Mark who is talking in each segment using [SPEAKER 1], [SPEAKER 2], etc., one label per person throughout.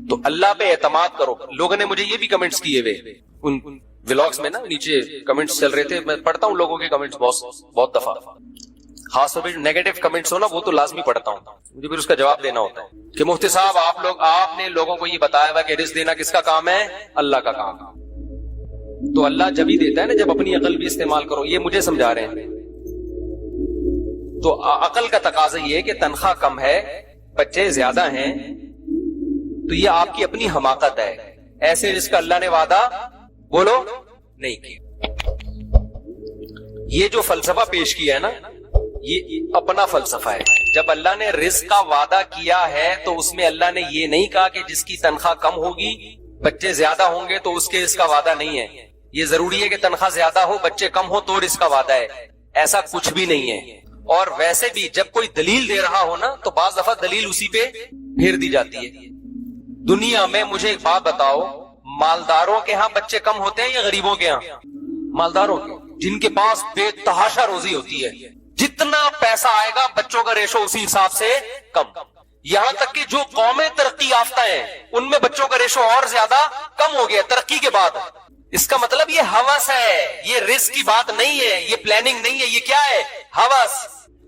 [SPEAKER 1] تو اللہ پہ اعتماد کرو. لوگوں نے مجھے یہ بھی کمنٹس کیے ہوئے ان ولاگس میں نا, نیچے کمنٹس چل رہے تھے, میں پڑھتا ہوں لوگوں کے کمنٹس بہت دفعہ, خاص طور پہ جو نیگیٹو کمنٹس ہو نا وہ تو لازمی پڑھتا ہوں, مجھے پھر اس کا جواب دینا ہوتا ہے کہ مفتی صاحب آپ نے لوگوں کو یہ بتایا ہوا کہ رزق دینا کس کا کام ہے؟ اللہ کا کام. تو اللہ جب ہی دیتا ہے نا جب اپنی عقل بھی استعمال کرو, یہ مجھے سمجھا رہے ہیں. تو عقل کا تقاضا یہ ہے کہ تنخواہ کم ہے, بچے زیادہ ہیں, تو یہ آپ کی اپنی حماقت ہے. ایسے رزق اللہ نے وعدہ بولو نہیں کیا. یہ جو فلسفہ پیش کیا ہے نا یہ اپنا فلسفہ ہے. جب اللہ نے رزق کا وعدہ کیا ہے تو اس میں اللہ نے یہ نہیں کہا کہ جس کی تنخواہ کم ہوگی بچے زیادہ ہوں گے تو اس کے رزق کا وعدہ نہیں ہے. یہ ضروری ہے کہ تنخواہ زیادہ ہو بچے کم ہو تو رزق کا وعدہ ہے, ایسا کچھ بھی نہیں ہے. اور ویسے بھی جب کوئی دلیل دے رہا ہو نا تو بعض دفعہ دلیل اسی پہ پھیر دی جاتی ہے. دنیا میں مجھے ایک بات بتاؤ, مالداروں کے ہاں بچے کم ہوتے ہیں یا غریبوں کے ہاں؟ مالداروں کے, جن کے پاس بے تحاشا روزی ہوتی ہے, جتنا پیسہ آئے گا بچوں کا ریشو اسی حساب سے کم. یہاں تک کہ جو قومیں ترقی یافتہ ہیں ان میں بچوں کا ریشو اور زیادہ کم ہو گیا ترقی کے بعد. اس کا مطلب یہ ہوس ہے, یہ رزق کی بات نہیں ہے, یہ پلاننگ نہیں ہے, یہ کیا ہے؟ ہوس.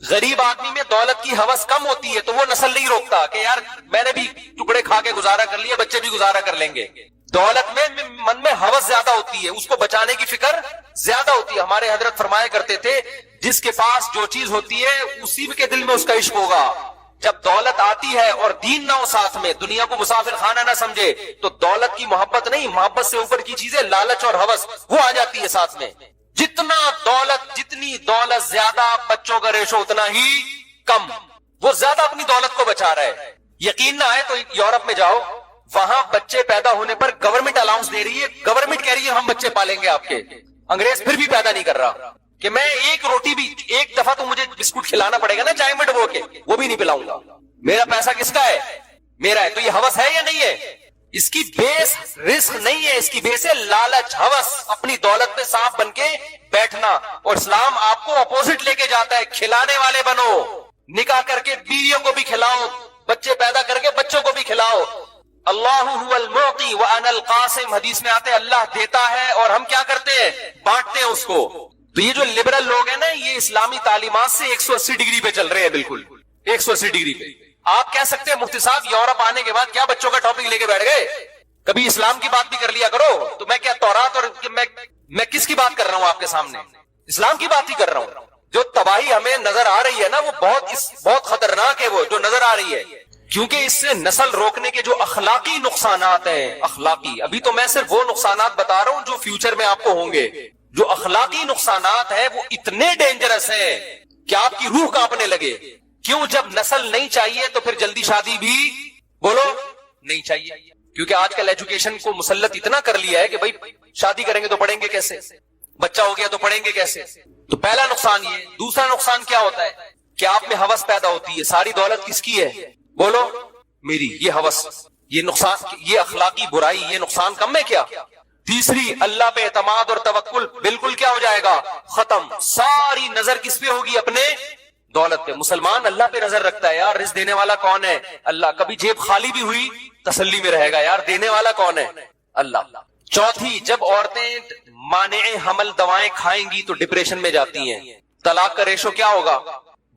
[SPEAKER 1] غریب آدمی میں دولت کی ہوس کم ہوتی ہے تو وہ نسل نہیں روکتا کہ یار میں نے بھی ٹکڑے کھا کے گزارا کر لیا, بچے بھی گزارا کر لیں گے. دولت میں من میں ہوس زیادہ ہوتی ہے, اس کو بچانے کی فکر زیادہ ہوتی ہے. ہمارے حضرت فرمایا کرتے تھے جس کے پاس جو چیز ہوتی ہے اسی کے دل میں اس کا عشق ہوگا. جب دولت آتی ہے اور دین نہ ہو ساتھ میں, دنیا کو مسافر خانہ نہ سمجھے, تو دولت کی محبت نہیں, محبت سے اوپر کی چیزیں لالچ اور ہوس وہ آ جاتی ہے ساتھ میں. جتنی دولت زیادہ بچوں کا ریشو اتنا ہی کم. وہ زیادہ اپنی دولت کو بچا رہا ہے. یقین نہ آئے تو یورپ میں جاؤ, وہاں بچے پیدا ہونے پر گورنمنٹ الاؤنس دے رہی ہے, گورنمنٹ کہہ رہی ہے ہم بچے پالیں گے آپ کے. انگریز پھر بھی پیدا نہیں کر رہا کہ میں ایک روٹی بھی, ایک دفعہ تو مجھے بسکٹ کھلانا پڑے گا نا چائے میں ڈبو کے, وہ بھی نہیں پلاؤں گا. میرا پیسہ کس کا ہے؟ میرا ہے. تو یہ ہوس ہے یا نہیں ہے؟ اس کی بیس رزق نہیں ہے, اس کی بیس ہے لالچ, ہوس, اپنی دولت پہ صاف بن کے بیٹھنا. اور اسلام آپ کو اپوزٹ لے کے جاتا ہے, کھلانے والے بنو, نکاح کر کے بیویوں کو بھی کھلاؤ, بچے پیدا کر کے بچوں کو بھی کھلاؤ. اللہ هو المعطی وانا القاسم, حدیث میں آتے اللہ دیتا ہے اور ہم کیا کرتے ہیں؟ بانٹتے ہیں اس کو. تو یہ جو لبرل لوگ ہیں نا یہ اسلامی تعلیمات سے 180 ڈگری پہ چل رہے ہیں, بالکل 180 ڈگری پہ. آپ کہہ سکتے ہیں مفتی صاحب یورپ آنے کے بعد کیا بچوں کا ٹاپک لے کے بیٹھ گئے, کبھی اسلام کی بات بھی کر لیا کرو. تو میں کیا تورات اور میں کس کی بات کر رہا ہوں آپ کے سامنے؟ اسلام کی بات ہی کر رہا ہوں. جو تباہی ہمیں نظر آ رہی ہے نا وہ بہت خطرناک ہے, وہ جو نظر آ رہی ہے, کیونکہ اس سے نسل روکنے کے جو اخلاقی نقصانات ہیں, اخلاقی, ابھی تو میں صرف وہ نقصانات بتا رہا ہوں جو فیوچر میں آپ کو ہوں گے. جو اخلاقی نقصانات ہیں وہ اتنے ڈینجرس ہیں کہ آپ کی روح کانپنے لگے. کیوں؟ جب نسل نہیں چاہیے تو پھر جلدی شادی بھی بولو نہیں چاہیے, کیونکہ آج کل ایجوکیشن کو مسلط اتنا کر لیا ہے کہ بھائی شادی کریں گے تو پڑھیں گے کیسے, بچہ ہو گیا تو پڑھیں گے کیسے. تو پہلا نقصان یہ. دوسرا نقصان کیا ہوتا ہے کہ آپ میں ہوس پیدا ہوتی ہے, ساری دولت کس کی ہے بولو؟ میری. یہ ہوس, یہ نقصان, یہ اخلاقی برائی, یہ نقصان کم ہے کیا؟ تیسری اللہ پہ اعتماد اور توکل بالکل کیا ہو جائے گا؟ ختم. ساری نظر کس پہ ہوگی؟ اپنے دولت پہ. مسلمان اللہ پہ نظر رکھتا ہے, یار رزق دینے والا کون ہے؟ اللہ. کبھی جیب خالی بھی ہوئی تسلی میں رہے گا, یار دینے والا کون ہے؟ اللہ. چوتھی, جب عورتیں مانع حمل دوائیں کھائیں گی تو ڈپریشن میں جاتی ہیں, طلاق کا ریشو کیا ہوگا؟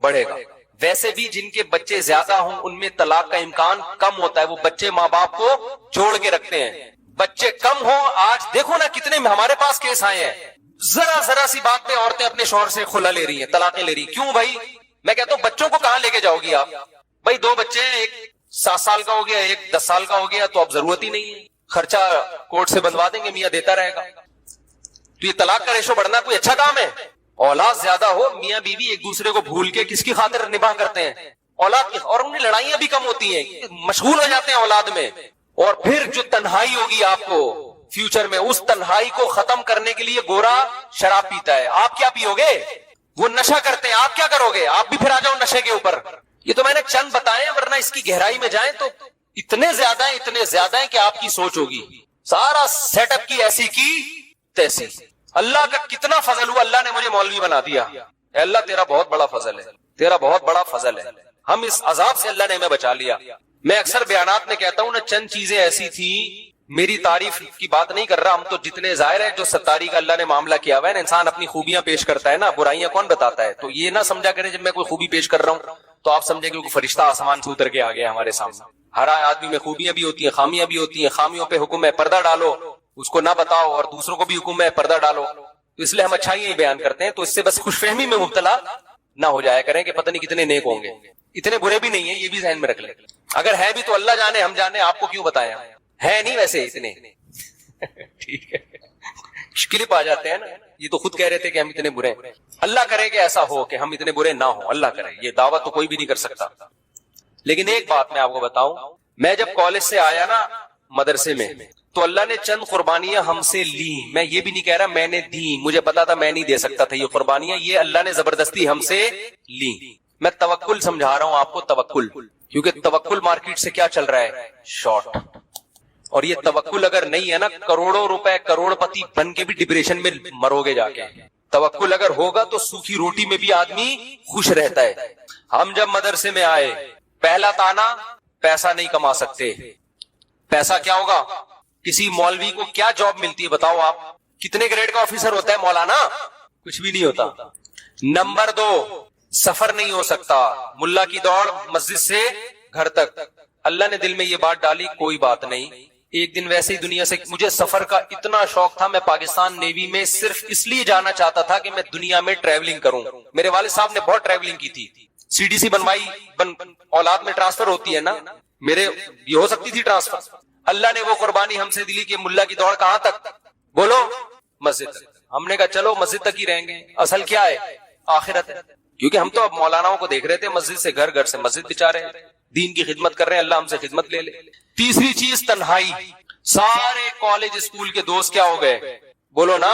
[SPEAKER 1] بڑھے گا. ویسے بھی جن کے بچے زیادہ ہوں ان میں طلاق کا امکان کم ہوتا ہے, وہ بچے ماں باپ کو جوڑ کے رکھتے ہیں. بچے کم ہوں, آج دیکھو نا کتنے ہمارے پاس کیس آئے ہیں, ذرا سی بات پہ عورتیں اپنے شوہر سے خلا لے رہی ہیں, طلاقیں لے رہی ہیں. کیوں بھائی؟ میں کہتا ہوں بچوں کو کہاں لے کے جاؤ گی آپ؟ بھائی 2 بچے ہیں, ایک 7 سال کا ہو گیا, ایک 10 سال کا ہو گیا, تو اب ضرورت ہی نہیں ہے, خرچہ کورٹ سے بنوا دیں گے, میاں دیتا رہے گا. تو یہ طلاق کا ریشو بڑھنا کوئی اچھا کام ہے؟ اولاد زیادہ ہو, میاں بیوی ایک دوسرے کو بھول کے کس کی خاطر نباہ کرتے ہیں؟ اولاد کی. اور انہیں لڑائیاں بھی کم ہوتی ہیں, مشغول ہو جاتے ہیں اولاد میں. اور پھر جو تنہائی ہوگی آپ کو فیوچر میں, اس تنہائی کو ختم کرنے کے لیے گورا شراب پیتا ہے, آپ کیا پیو گے؟ وہ نشہ کرتے ہیں, آپ کیا کرو گے؟ آپ بھی پھر آ جاؤ نشے کے اوپر. یہ تو میں نے چند بتائے, ورنہ اس کی گہرائی میں جائیں تو اتنے زیادہ ہیں کہ آپ کی سوچ ہوگی. سارا سیٹ اپ کی ایسی کی تیسی. اللہ کا کتنا فضل ہوا, اللہ نے مجھے مولوی بنا دیا. اے اللہ تیرا بہت بڑا فضل ہے, تیرا بہت بڑا فضل ہے. ہم اس عذاب سے اللہ نے ہمیں بچا لیا. میں اکثر بیانات میں کہتا ہوں نا، چند چیزیں ایسی تھی، میری تعریف کی بات نہیں کر رہا، ہم تو جتنے ظاہر ہے جو ستاری کا اللہ نے معاملہ کیا ہوا ہے نا، انسان اپنی خوبیاں پیش کرتا ہے نا، برائیاں کون بتاتا ہے؟ تو یہ نہ سمجھا کریں جب میں کوئی خوبی پیش کر رہا ہوں تو آپ سمجھیں کہ کوئی فرشتہ آسمان سے اتر کے آ گیا ہمارے سامنے۔ ہر آدمی میں خوبیاں بھی ہوتی ہیں، خامیاں بھی ہوتی ہیں، خامیوں پہ حکم ہے پردہ ڈالو، اس کو نہ بتاؤ، اور دوسروں کو بھی حکم ہے پردہ ڈالو، تو اس لیے ہم اچھائیاں ہی بیان کرتے ہیں۔ تو اس سے بس خوش فہمی میں مبتلا نہ ہو جایا کریں کہ پتہ نہیں کتنے نیک ہوں گے، اتنے برے بھی نہیں ہیں، یہ بھی ذہن میں رکھ لیں۔ اگر ہے بھی تو اللہ جانے، ہم جانے، آپ کو کیوں بتائیں، ہے نہیں ویسے اتنے، ٹھیک ہے، کلپ آ جاتے ہیں نا، یہ تو خود کہہ رہے تھے کہ ہم اتنے برے ہیں۔ اللہ کرے کہ ایسا ہو کہ ہم اتنے برے نہ ہوں، اللہ کرے، یہ دعویٰ تو کوئی بھی نہیں کر سکتا۔ لیکن ایک بات میں آپ کو بتاؤں، میں جب کالج سے آیا نا مدرسے میں، تو اللہ نے چند قربانیاں ہم سے لی، میں یہ بھی نہیں کہہ رہا میں نے دی، مجھے پتا تھا میں نہیں دے سکتا تھا یہ قربانیاں، یہ اللہ نے زبردستی ہم سے لی۔ میں توکل سمجھا رہا ہوں آپ کو، توکل، کیونکہ توکل مارکیٹ سے کیا چل رہا ہے، شارٹ، اور یہ توکل اگر نہیں ہے نا، کروڑوں روپے کروڑ پتی بن کے بھی ڈپریشن میں مرو گے جا کے۔ توکل اگر ہوگا تو سوکھی روٹی میں بھی آدمی خوش رہتا ہے۔ ہم جب مدرسے میں آئے، پہلا تانا، پیسہ نہیں کما سکتے۔ پیسہ کیا ہوگا؟ کسی مولوی کو کیا جاب ملتی ہے بتاؤ آپ؟ کتنے گریڈ کا آفیسر ہوتا ہے مولانا؟ کچھ بھی نہیں ہوتا۔ نمبر 2، سفر نہیں ہو سکتا، ملا کی دوڑ مسجد سے گھر تک۔ اللہ نے دل میں یہ بات ڈالی، کوئی بات نہیں، ایک دن ویسے ہی دنیا سے، مجھے سفر کا اتنا شوق تھا، میں پاکستان نیوی میں صرف اس لیے جانا چاہتا تھا کہ میں دنیا میں ٹریولنگ کروں۔ میرے والد صاحب نے بہت ٹریولنگ کی تھی، سی ڈی سی بنوائی، اولاد میں ٹرانسفر ہوتی ہے نا، میرے یہ ہو سکتی تھی ٹرانسفر۔ اللہ نے وہ قربانی ہم سے دلی کہ ملا کی دوڑ کہاں تک؟ بولو، مسجد تک۔ ہم نے کہا چلو مسجد تک ہی رہیں گے، اصل کیا ہے، آخرت ہے، کیونکہ ہم تو اب مولاناؤں کو دیکھ رہے تھے مسجد سے گھر، گھر سے مسجد بچا رہے ہیں، دین کی خدمت کر رہے ہیں، اللہ ہم سے خدمت لے لے۔ تیسری چیز تنہائی، سارے کالج اسکول کے دوست کیا ہو گئے، بولو نا،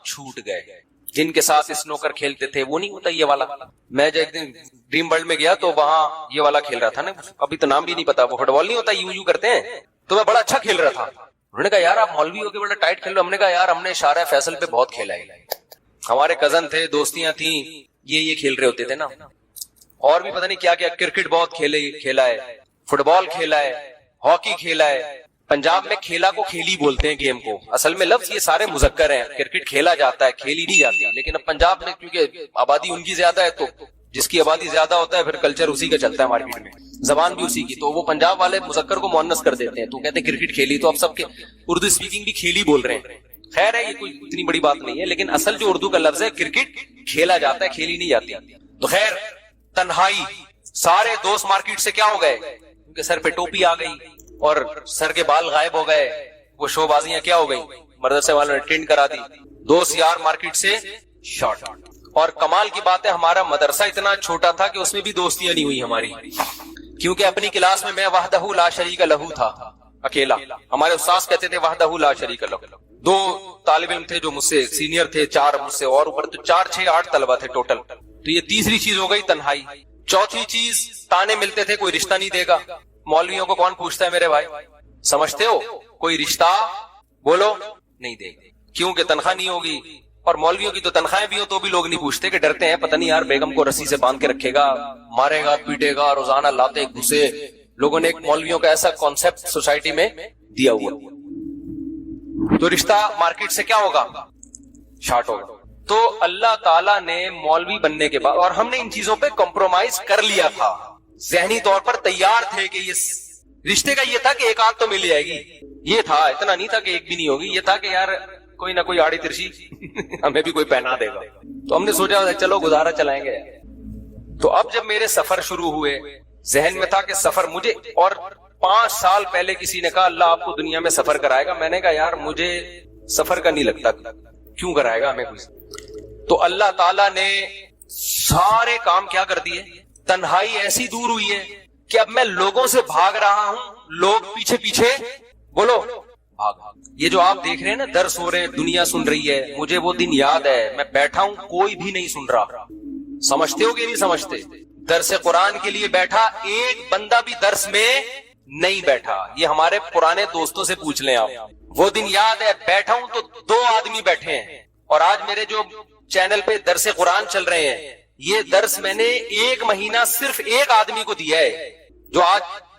[SPEAKER 1] چھوٹ گئے۔ جن کے ساتھ اسنوکر کھیلتے تھے، وہ نہیں ہوتا یہ والا، میں جو ایک دن ڈریم ورلڈ میں گیا تو وہاں یہ والا کھیل رہا تھا نا، ابھی تو نام بھی نہیں پتا، وہ فٹ بال نہیں ہوتا، یوں کرتے ہیں، تو میں بڑا اچھا کھیل رہا تھا۔ انہوں نے کہا یار آپ مولوی ہو کے بڑا ٹائٹ کھیل رہے ہو۔ ہم نے کہا یار ہم نے شارع فیصل پہ بہت کھیلا ہے، ہمارے کزن تھے، دوستیاں تھیں، یہ کھیل رہے ہوتے تھے نا، اور بھی پتہ نہیں کیا کیا، کرکٹ بہت کھیلا ہے، فٹ بال کھیلا ہے، ہاکی کھیلا ہے۔ پنجاب میں کھیلا کو کھیلی بولتے ہیں گیم کو، اصل میں لفظ یہ سارے مذکر ہیں، کرکٹ کھیلا جاتا ہے، کھیلی نہیں جاتی، لیکن اب پنجاب میں کیونکہ آبادی ان کی زیادہ ہے، تو جس کی آبادی زیادہ ہوتا ہے پھر کلچر اسی کا چلتا ہے مارکیٹ میں، زبان بھی اسی کی، تو وہ پنجاب والے مذکر کو مؤنث کر دیتے ہیں، تو کہتے ہیں کرکٹ کھیلی، تو اب سب کے اردو اسپیکنگ بھی کھیلی بول رہے ہیں۔ خیر ہے، یہ کوئی اتنی بڑی بات نہیں ہے، لیکن اصل جو اردو کا لفظ ہے کرکٹ کھیلا جاتا ہے، کھیلی نہیں جاتی۔ تو خیر، تنہائی، سارے دوست مارکیٹ سے کیا ہو گئے، کیونکہ سر پہ ٹوپی آ گئی اور سر کے بال غائب ہو گئے، وہ شو بازیاں کیا ہو گئی، مدرسے والوں نے ٹرینڈ کرا دی، دوست یار مارکیٹ سے شارٹ۔ اور کمال کی بات ہے ہمارا مدرسہ اتنا چھوٹا تھا کہ اس میں بھی دوستیاں نہیں ہوئی ہماری، کیونکہ اپنی کلاس میں وحدہ لا شریک لہو تھا، اکیلا۔ ہمارے استاذ کہتے تھے وحدہ لا شریک لہو۔ 2 طالب علم تھے جو مجھ سے سینئر تھے، 4 مجھ سے اور اوپر، تو 4 6 8 طلبہ تھے ٹوٹل۔ تو یہ تیسری چیز ہو گئی تنہائی۔ چوتھی چیز، تانے ملتے تھے، کوئی رشتہ نہیں دے گا۔ مولویوں کو کون پوچھتا ہے میرے بھائی، سمجھتے ہو؟ کوئی رشتہ بولو نہیں دے گا، کیونکہ تنخواہ نہیں ہوگی، اور مولویوں کی تو تنخواہیں بھی ہو تو بھی لوگ نہیں پوچھتے، کہ ڈرتے ہیں پتہ نہیں یار بیگم کو رسی سے باندھ کے رکھے گا، مارے گا، پیٹے گا، روزانہ لاتے گھسے۔ لوگوں نے ایک مولویوں کا ایسا کانسیپٹ سوسائٹی میں دیا ہوا، تو رشتہ مارکیٹ سے کیا ہوگا، شارٹ ہوگا۔ تو اللہ تعالیٰ نے مولوی بننے کے بعد، اور ہم نے ان چیزوں پہ کمپرومائز کر لیا تھا، ذہنی طور پر تیار تھے کہ یہ رشتے کا یہ تھا کہ ایک آدھ تو مل جائے گی، یہ تھا، اتنا نہیں تھا کہ ایک بھی نہیں ہوگی، یہ تھا کہ یار کوئی نہ کوئی آڑی ترشی ہمیں بھی کوئی پہنا دے گا۔ تو ہم نے سوچا چلو گزارا چلائیں گے۔ تو اب جب میرے سفر شروع ہوئے، ذہن میں تھا کہ سفر مجھے، اور 5 سال پہلے کسی نے کہا اللہ آپ کو دنیا میں سفر کرائے گا، میں نے کہا یار مجھے سفر کا نہیں لگتا، کیوں کرائے گا ہمیں کوئی۔ تو اللہ تعالیٰ نے سارے کام کیا کر دیے، تنہائی ایسی دور ہوئی ہے کہ اب میں لوگوں سے بھاگ رہا ہوں، لوگ پیچھے پیچھے بولو بھاگ۔ یہ جو آپ دیکھ رہے ہیں نا، درس ہو رہے ہیں، دنیا سن رہی ہے، مجھے وہ دن یاد ہے، میں بیٹھا ہوں، کوئی بھی نہیں سن رہا۔ سمجھتے ہو کہ نہیں سمجھتے؟ درس قرآن کے لیے بیٹھا، ایک بندہ بھی درس میں نہیں بیٹھا۔ یہ ہمارے پرانے دوستوں سے پوچھ لیں آپ، وہ دن یاد ہے، بیٹھا ہوں تو 2 آدمی بیٹھے ہیں۔ اور آج میرے جو چینل پہ درس قرآن چل رہے ہیں، یہ درس میں نے 1 مہینہ صرف ایک آدمی کو دیا ہے، جو آج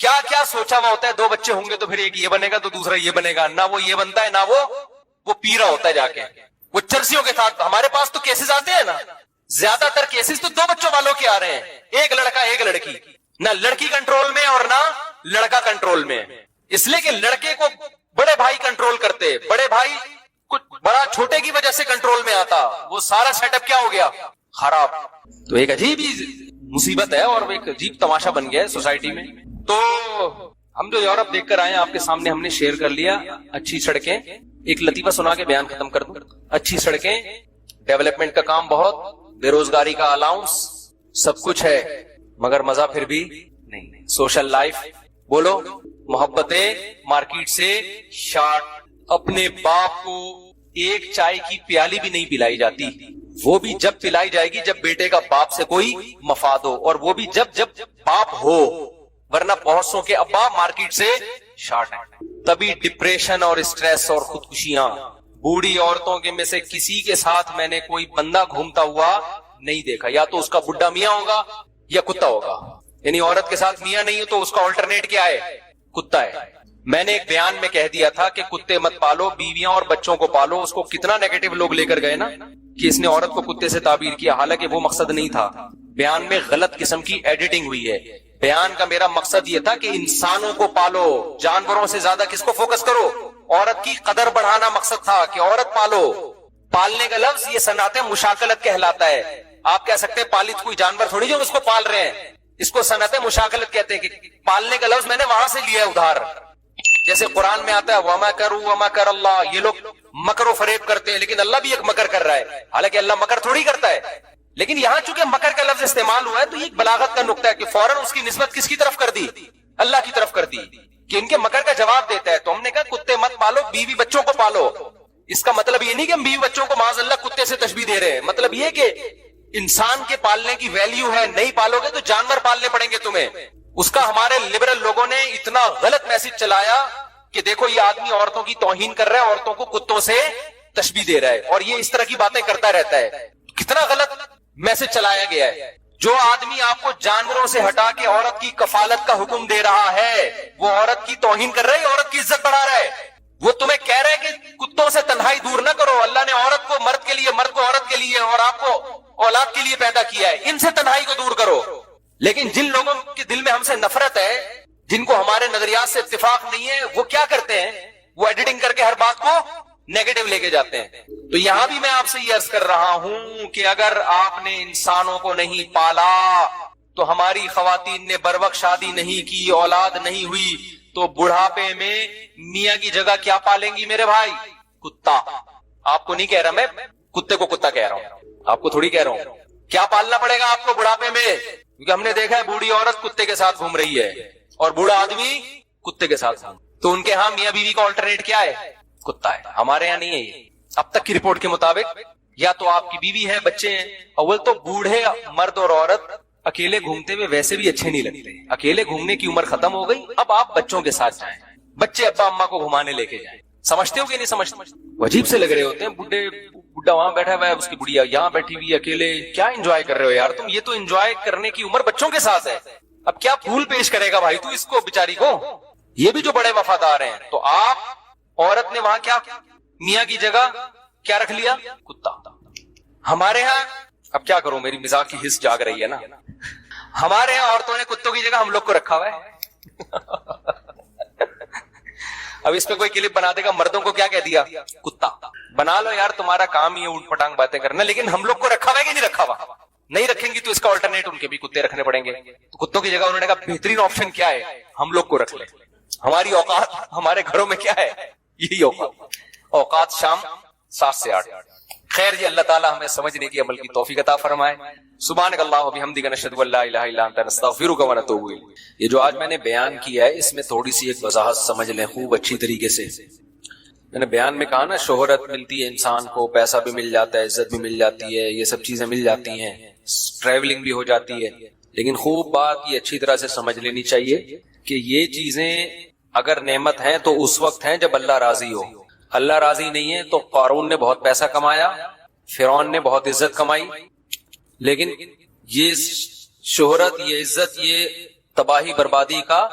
[SPEAKER 1] کیا کیا سوچا ہوا ہوتا ہے. 2 بچے ہوں گے تو پھر ایک یہ بنے گا تو دوسرا یہ بنے گا. نہ وہ یہ بنتا ہے نہ وہ پی رہا ہوتا ہے جا کے وہ چرسیوں کے ساتھ. ہمارے پاس تو کیسز آتے ہیں نا, زیادہ تر کیسز تو 2 بچوں والوں کے آ رہے ہیں, ایک لڑکا ایک لڑکی. نہ لڑکی کنٹرول میں اور نہ لڑکا کنٹرول میں, اس لیے کہ لڑکے کو بڑے بھائی کنٹرول کرتے, بڑے بھائی کچھ بڑا چھوٹے کی وجہ سے کنٹرول میں آتا, وہ سارا سیٹ اپ کیا ہو گیا, خراب. تو ایک عجیب ہی مصیبت ہے اور ایک عجیب تماشا بن گیا ہے سوسائٹی میں. تو ہم جو یورپ دیکھ کر آئے ہیں آپ کے سامنے ہم نے شیئر کر لیا. اچھی سڑکیں, ایک لطیفہ سنا کے بیان ختم کر دوں. اچھی سڑکیں, ڈیولپمنٹ کا کام بہت, بے روزگاری کا الاؤنس, سب کچھ ہے, مگر مزہ پھر بھی نہیں. سوشل لائف بولو, محبتیں مارکیٹ سے شارٹ. اپنے باپ کو ایک چائے کی پیالی بھی نہیں پلائی جاتی, وہ بھی جب پلائی جائے گی جب بیٹے کا باپ سے کوئی مفاد ہو, اور وہ بھی جب باپ ہو, ورنہ بہت سو کے ابا مارکیٹ سے شارٹ ہیں. تبھی ڈپریشن اور اسٹریس اور خودکشیاں. بوڑھی عورتوں کے میں سے کسی کے ساتھ میں نے کوئی بندہ گھومتا ہوا نہیں دیکھا, یا تو اس کا بڈھا میاں ہوگا یا کتا ہوگا. یعنی عورت کے ساتھ میاں نہیں ہو تو اس کا آلٹرنیٹ کیا ہے, کتا ہے. میں نے ایک بیان میں کہہ دیا تھا کہ کتے مت پالو, بیویاں اور بچوں کو پالو. اس کو کتنا نیگیٹو لوگ لے کر گئے نا کہ اس نے عورت کو کتے سے تعبیر کیا, حالانکہ وہ مقصد نہیں تھا. بیان میں غلط قسم کی ایڈیٹنگ ہوئی ہے. بیان کا میرا مقصد یہ تھا کہ انسانوں کو پالو, جانوروں سے زیادہ کس کو فوکس کرو. عورت کی قدر بڑھانا مقصد تھا کہ عورت پالو. پالنے کا لفظ یہ صنعت مشاکلت کہلاتا ہے. آپ کہہ سکتے ہیں پالت کوئی جانور تھوڑی جو اس کو پال رہے ہیں, اس کو صنعت مشاکلت کہتے ہیں. کہ پالنے کا لفظ میں نے وہاں سے لیا ہے ادھار. جیسے قرآن میں آتا ہے وَمَكَرُوا وَمَكَرَ اللَّهُ, یہ لوگ مکر و فریب کرتے ہیں لیکن اللہ بھی ایک مکر کر رہا ہے, حالانکہ اللہ مکر تھوڑی کرتا ہے. لیکن یہاں چونکہ مکر کا لفظ استعمال ہوا ہے تو یہ ایک بلاغت کا نقطہ ہے کہ فوراً اس کی نسبت کس کی طرف کر دی, اللہ کی طرف کر دی, کہ ان کے مکر کا جواب دیتا ہے. تو ہم نے کہا کتے مت پالو, بیوی بچوں کو پالو. اس کا مطلب یہ نہیں کہ ہم بیوی بچوں کو معاذ اللہ کتے سے تشبیہ دے رہے ہیں. مطلب یہ کہ انسان کے پالنے کی ویلیو ہے, نہیں پالو گے تو جانور پالنے پڑیں گے تمہیں. اس کا ہمارے لبرل لوگوں نے اتنا غلط میسج چلایا کہ دیکھو یہ آدمی عورتوں کی توہین کر رہا ہے, عورتوں کو کتوں سے تشبیہ دے رہا ہے, اور یہ اس طرح کی باتیں کرتا رہتا ہے. کتنا غلط میسج چلایا گیا ہے. جو آدمی آپ کو جانوروں سے ہٹا کے عورت کی کفالت کا حکم دے رہا ہے وہ عورت کی توہین کر رہا ہے, عورت کی عزت بڑھا رہا ہے. وہ تمہیں کہہ رہا ہے کہ کتوں سے تنہائی دور نہ کرو. اللہ نے عورت کو مرد کے لیے, مرد کو عورت کے لیے, اور آپ کو اولاد کے لیے پیدا کیا ہے. ان سے تنہائی کو دور کرو. لیکن جن لوگوں کے دل میں ہم سے نفرت ہے, جن کو ہمارے نظریات سے اتفاق نہیں ہے, وہ کیا کرتے ہیں, وہ ایڈیٹنگ کر کے ہر بات کو نیگیٹو لے کے جاتے ہیں. تو یہاں بھی میں آپ سے یہ عرض کر رہا ہوں کہ اگر آپ نے انسانوں کو نہیں پالا تو ہماری خواتین نے بر وقت شادی نہیں کی, اولاد نہیں ہوئی, تو بڑھاپے میں میاں کی جگہ کیا پالیں گی میرے بھائی, کتا. آپ کو نہیں کہہ رہا میں, کتے کو کتا کہہ رہا ہوں, آپ کو تھوڑی کہہ رہا ہوں. کیا پالنا پڑے گا آپ کو بڑھاپے میں, کیونکہ ہم نے دیکھا ہے بوڑھی عورت کتے کے ساتھ گھوم رہی ہے اور بوڑھا آدمی کتے کے ساتھ. تو ان کے ہاں میاں بیوی کا آلٹرنیٹ کیا ہے, کتا ہے. ہمارے یہاں نہیں ہے یہ. اب تک کی رپورٹ کے مطابق یا تو آپ کی بیوی ہے, بچے ہیں. اول تو بوڑھے مرد اور عورت اکیلے گھومتے ہوئے ویسے بھی اچھے نہیں لگتے. اکیلے گھومنے کی عمر ختم ہو گئی, اب آپ بچوں کے ساتھ جائیں, بچے ابا اما کو گھمانے لے کے جائیں. سمجھتے ہو کہ نہیں سمجھتے؟ عجیب سے لگ رہے ہوتے ہیں. بڈھا وہاں بیٹھا ہوا ہے, اس کی بڑھیا یہاں بیٹھی ہوئی اکیلے. کیا انجوائے کر رہے ہو یار تم, یہ تو انجوائے کرنے کی عمر بچوں کے ساتھ ہے. اب کیا پھول پیش کرے گا بھائی تو اس کو بیچاری کو, یہ بھی جو بڑے وفادار ہیں. تو آپ عورت نے وہاں کیا میاں کی جگہ کیا رکھ لیا, کتا. ہمارے ہاں اب کیا کروں, میری مزاح کی حس جاگ رہی ہے نا. ہمارے ہاں عورتوں نے کتوں کی جگہ ہم لوگ کو رکھا ہوا ہے. اب اس پہ کوئی کلپ بنا دے گا, مردوں کو کیا کہہ دیا, کتا. بنا لو یار, تمہارا کام یہ اوٹ پٹانگ باتیں کرنا. لیکن ہم لوگ کو رکھا ہوا ہے کہ نہیں رکھا ہوا, نہیں رکھیں گی تو اس کا آلٹرنیٹ ان کے بھی کتے رکھنے پڑیں گے. تو کتوں کی جگہ انہوں نے کہا بہترین آپشن کیا ہے, ہم لوگ کو رکھ لیں. ہماری اوقات ہمارے گھروں میں کیا ہے, یہی اوقات شام 7 سے 8. خیر جی, اللہ تعالی ہمیں سمجھنے کی عمل کی توفیق عطا فرمائے. سبحانک اللہم و بحمدک, نشہد ان لا الہ الا انت, نستغفرک و نتوب الیک. یہ جو آج میں نے بیان کیا ہے اس میں تھوڑی سی ایک وضاحت سمجھ لیں خوب اچھی طریقے سے. میں نے بیان میں کہا نا شہرت ملتی ہے انسان کو, پیسہ بھی مل جاتا ہے, عزت بھی مل جاتی ہے, یہ سب چیزیں مل جاتی ہیں, ٹریولنگ بھی ہو جاتی ہے. لیکن خوب بات یہ اچھی طرح سے سمجھ لینی چاہیے کہ یہ چیزیں اگر نعمت ہیں تو اس وقت ہیں جب اللہ راضی ہو. اللہ راضی نہیں ہے تو قارون نے بہت پیسہ کمایا, فرعون نے بہت عزت کمائی, لیکن یہ شہرت, یہ عزت, یہ تباہی بربادی کا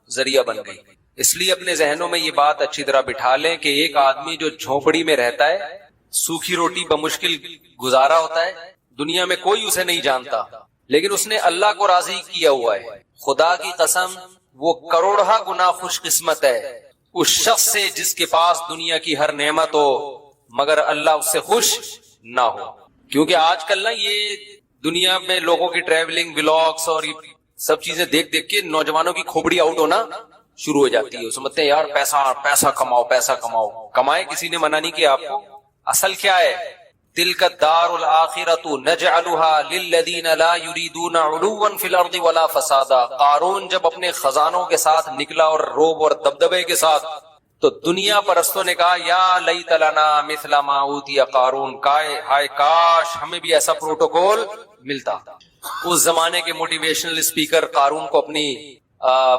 [SPEAKER 1] ذریعہ بن گئی. اس لیے اپنے ذہنوں میں یہ بات اچھی طرح بٹھا لیں کہ ایک آدمی جو جھونپڑی میں رہتا ہے, سوکھی روٹی بمشکل گزارا ہوتا ہے, دنیا میں کوئی اسے نہیں جانتا, لیکن اس نے اللہ کو راضی کیا ہوا ہے. خدا کی قسم وہ کروڑہ گنا خوش قسمت ہے اس شخص سے جس کے پاس دنیا کی ہر نعمت ہو مگر اللہ اس سے خوش نہ ہو. کیونکہ آج کل نا یہ دنیا میں لوگوں کی ٹریولنگ ولاگس اور یہ سب چیزیں دیکھ دیکھ کے نوجوانوں کی کھوپڑی آؤٹ ہونا شروع ہو جاتی ہے. سمجھتے ہیں یار پیسہ کماؤ, پیسہ کماؤ. کمائے, کسی نے منع نہیں کیا آپ کو. اصل کیا ہے؟ تلک الدار الآخرۃ نجعلها للذین لا یریدون علوا فی الارض ولا فسادا. قارون جب اپنے خزانوں کے ساتھ نکلا اور روب اور دبدبے کے ساتھ, تو دنیا پرستوں نے کہا یا لیت لنا مثل ما اوتی قارون, ہائے کاش ہمیں بھی ایسا پروٹوکول ملتا. اس زمانے کے موٹیویشنل اسپیکر قارون کو اپنی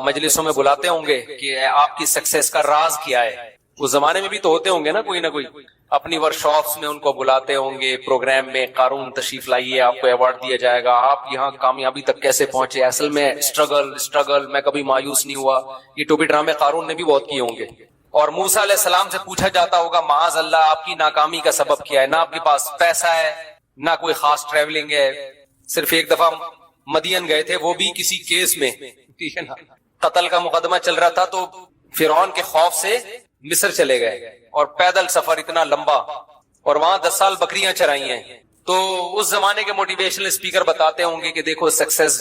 [SPEAKER 1] مجلسوں میں بلاتے ہوں گے کہ آپ کی سکسیس کا راز کیا ہے. اس زمانے میں بھی تو ہوتے ہوں گے نا کوئی نہ کوئی, اپنی ورک شاپس میں ان کو بلاتے ہوں گے پروگرام میں, قارون تشریف لائیے آپ کو ایوارڈ دیا جائے گا, آپ یہاں کامیابی تک کیسے پہنچے. اصل میں اسٹرگل میں کبھی مایوس نہیں ہوا. یہ ٹوپی ڈرامے قارون نے بھی بہت کیے ہوں گے. اور موسیٰ علیہ السلام سے پوچھا جاتا ہوگا معاذ اللہ آپ کی ناکامی کا سبب کیا ہے. نہ آپ کے پاس پیسہ ہے, نہ کوئی خاص ٹریولنگ ہے, صرف ایک دفعہ مدین گئے تھے وہ بھی کسی کیس میں, ٹھیک ہے نا, قتل کا مقدمہ چل رہا تھا, تو فرعون کے خوف سے مصر چلے گئے اور پیدل سفر اتنا لمبا, اور وہاں 10 سال بکریاں چرائی ہیں. تو اس زمانے کے موٹیویشنل اسپیکر بتاتے ہوں گے کہ دیکھو سکسیس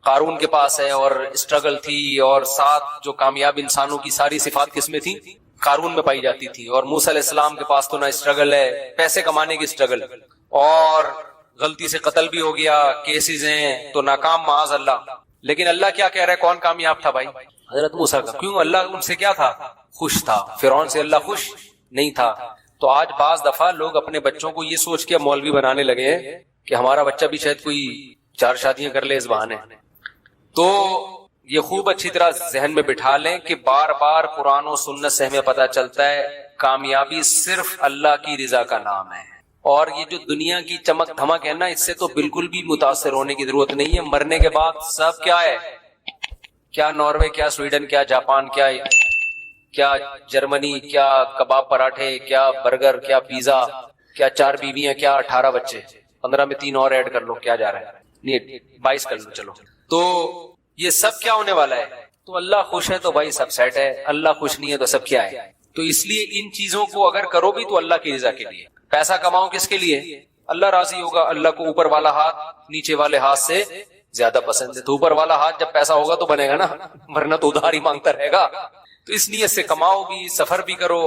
[SPEAKER 1] قارون کے پاس ہے, اور اسٹرگل تھی, اور ساتھ جو کامیاب انسانوں کی ساری صفات کس میں تھی؟ قارون میں پائی جاتی تھی. اور موسیٰ علیہ السلام کے پاس تو نہ اسٹرگل ہے, پیسے کمانے کی اسٹرگل, اور غلطی سے قتل بھی ہو گیا, کیسز ہیں تو ناکام معاذ اللہ. لیکن اللہ کیا کہہ رہا ہے, کون کامیاب تھا بھائی؟ حضرت موسیٰ کا. کیوں؟ اللہ ان سے کیا تھا؟ خوش تھا. فرعون سے اللہ خوش نہیں تھا. تو آج بعض دفعہ لوگ اپنے بچوں کو یہ سوچ کے مولوی بنانے لگے ہیں کہ ہمارا بچہ بھی شاید کوئی 4 شادیاں کر لے اس بہانے. تو یہ خوب اچھی طرح ذہن میں بٹھا لیں کہ بار بار قرآن و سنت سے ہمیں پتہ چلتا ہے کامیابی صرف اللہ کی رضا کا نام ہے. اور یہ جو دنیا کی چمک دھمک ہے نا, اس سے تو بالکل بھی متاثر ہونے کی ضرورت نہیں ہے. مرنے کے بعد سب کیا ہے, کیا ناروے, کیا سویڈن, کیا جاپان, کیا جرمنی, کیا کباب پراٹھے, کیا برگر, کیا پیزا, کیا 4 بیویاں, کیا 18 بچے, 15 میں 3 اور ایڈ کر لو, کیا جا رہا ہے, نہیں 22 کر لو چلو. تو یہ سب کیا ہونے والا ہے؟ تو اللہ خوش ہے تو بھائی سب سیٹ ہے, اللہ خوش نہیں ہے تو سب کیا ہے. تو اس لیے ان چیزوں کو اگر کرو بھی تو اللہ کی رضا کے لیے. پیسہ کماؤ کس کے لیے؟ اللہ راضی ہوگا. اللہ کو اوپر والا ہاتھ نیچے والے ہاتھ سے زیادہ پسند ہے. تو اوپر والا ہاتھ جب پیسہ ہوگا تو بنے گا نا, ورنہ تو ادھار ہی مانگتا رہے گا. تو اس نیت سے کماؤ بھی, سفر بھی کرو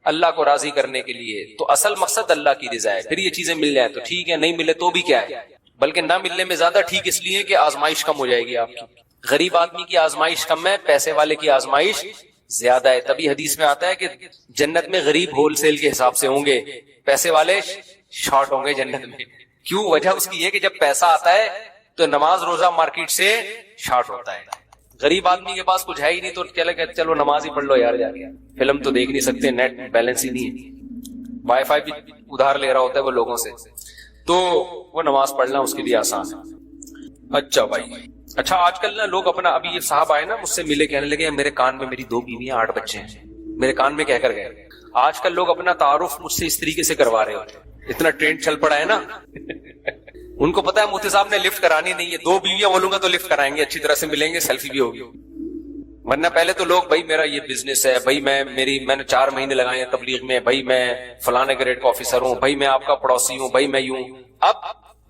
[SPEAKER 1] اللہ کو راضی کرنے کے لیے. تو اصل مقصد اللہ کی رضا ہے. پھر یہ چیزیں مل جائیں تو ٹھیک ہے, نہیں ملے تو بھی کیا ہے, بلکہ نہ ملنے میں زیادہ ٹھیک, اس لیے کہ آزمائش کم ہو جائے گی آپ کی. غریب آدمی کی آزمائش کم ہے, پیسے والے کی آزمائش زیادہ ہے. تبھی حدیث میں آتا ہے کہ جنت میں غریب ہول سیل کے حساب سے ہوں گے, پیسے والے شارٹ ہوں گے جنت میں. کیوں؟ وجہ اس کی یہ کہ جب پیسہ آتا ہے تو نماز روزہ مارکیٹ سے شارٹ ہوتا ہے. غریب آدمی کے پاس کچھ ہے ہی نہیں تو چلو نماز ہی پڑھ لو یار, جا کے فلم تو دیکھ نہیں سکتے, نیٹ بیلنس ہی نہیں ہے, وائی فائی بھی ادھار لے رہا ہوتا ہے وہ لوگوں سے, تو وہ نماز پڑھنا اس کے لیے آسان ہے. اچھا بھائی, اچھا آج کل نا لوگ اپنا, ابھی یہ صاحب آئے نا مجھ سے ملے, کہنے لگے میرے کان میں میری 2 بیویاں 8 بچے ہیں, میرے کان میں کہہ کر گئے. آج کل لوگ اپنا تعارف مجھ سے اس طریقے سے کروا رہے ہوتے, اتنا ٹرینڈ چل پڑا ہے نا. ان کو پتا ہے مفتی صاحب نے لفٹ کرانی نہیں ہے, 2 بیویاں بولوں گا تو لفٹ کرائیں گے, اچھی طرح سے ملیں گے, سیلفی بھی ہوگی. ورنہ پہلے تو لوگ بھائی میرا یہ بزنس ہے, بھائی میں نے 4 مہینے لگائے ہیں تبلیغ میں, بھائی میں فلانے گریڈ کا آفیسر ہوں, بھائی میں آپ کا پڑوسی ہوں, بھائی میں یوں. اب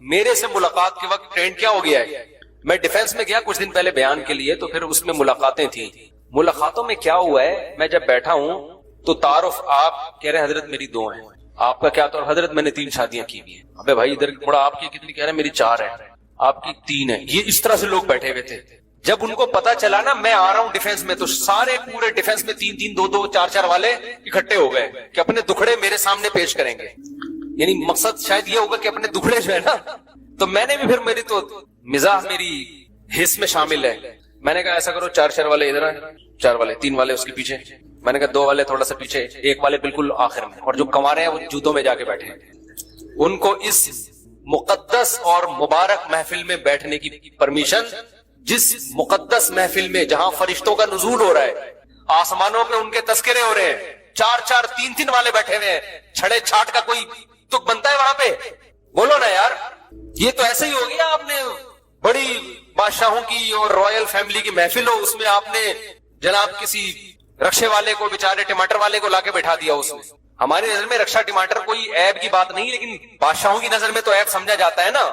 [SPEAKER 1] میرے سے ملاقات کے وقت ٹرینڈ کیا ہو گیا ہے, میں ڈیفنس میں گیا کچھ دن پہلے بیان کے لیے, تو پھر اس میں ملاقاتیں تھیں. ملاقاتوں میں کیا ہوا ہے, میں جب بیٹھا ہوں تو تعارف, آپ کہہ رہے حضرت میری 2 ہیں, آپ کا کیا تعارف؟ حضرت میں نے 3 شادیاں کی ہوئی ہیں. ابے بھائی ادھر مڑا, آپ کی کتنی؟ کہہ رہے میری 4 ہیں, آپ کی 3 ہیں. یہ اس طرح سے لوگ بیٹھے ہوئے تھے. جب ان کو پتا چلا نا میں آ رہا ہوں ڈیفنس میں, تو سارے پورے ڈیفنس میں 3-3, 2-2, 4-4 والے اکٹھے ہو گئے کہ اپنے دکھڑے میرے سامنے پیش کریں گے. یعنی مقصد شاید یہ ہوگا کہ اپنے دکھڑے جو ہے نا, تو میں نے بھی پھر, میری تو مزاح میری حص میں شامل ہے. میں نے کہا ایسا کرو 4-4 والے ادھر ہیں, 4 والے, 3 والے اس کے پیچھے, میں نے کہا 2 والے تھوڑا سا پیچھے, 1 والے بالکل آخر میں, اور جو کنوارے ہیں وہ جوتوں میں جا کے بیٹھے ہیں. ان کو اس مقدس اور مبارک محفل میں بیٹھنے کی پرمیشن جس مقدس محفل میں جہاں فرشتوں کا نزول ہو رہا ہے, آسمانوں پہ ان کے تذکرے ہو رہے ہیں, 4 3 والے بیٹھے ہوئے ہیں, چھڑے چھاٹ کا کوئی تک بنتا ہے وہاں پہ؟ بولو نا یار, یہ تو ایسے ہی ہو گیا آپ نے بڑی بادشاہوں کی اور رائل فیملی کی محفل ہو, اس میں آپ نے جناب کسی رکشے والے کو, بیچارے ٹماٹر والے کو لا کے بٹھا دیا اس میں. ہماری نظر میں رکشا ٹماٹر کوئی عیب کی بات نہیں, لیکن بادشاہوں کی نظر میں تو عیب سمجھا جاتا ہے نا,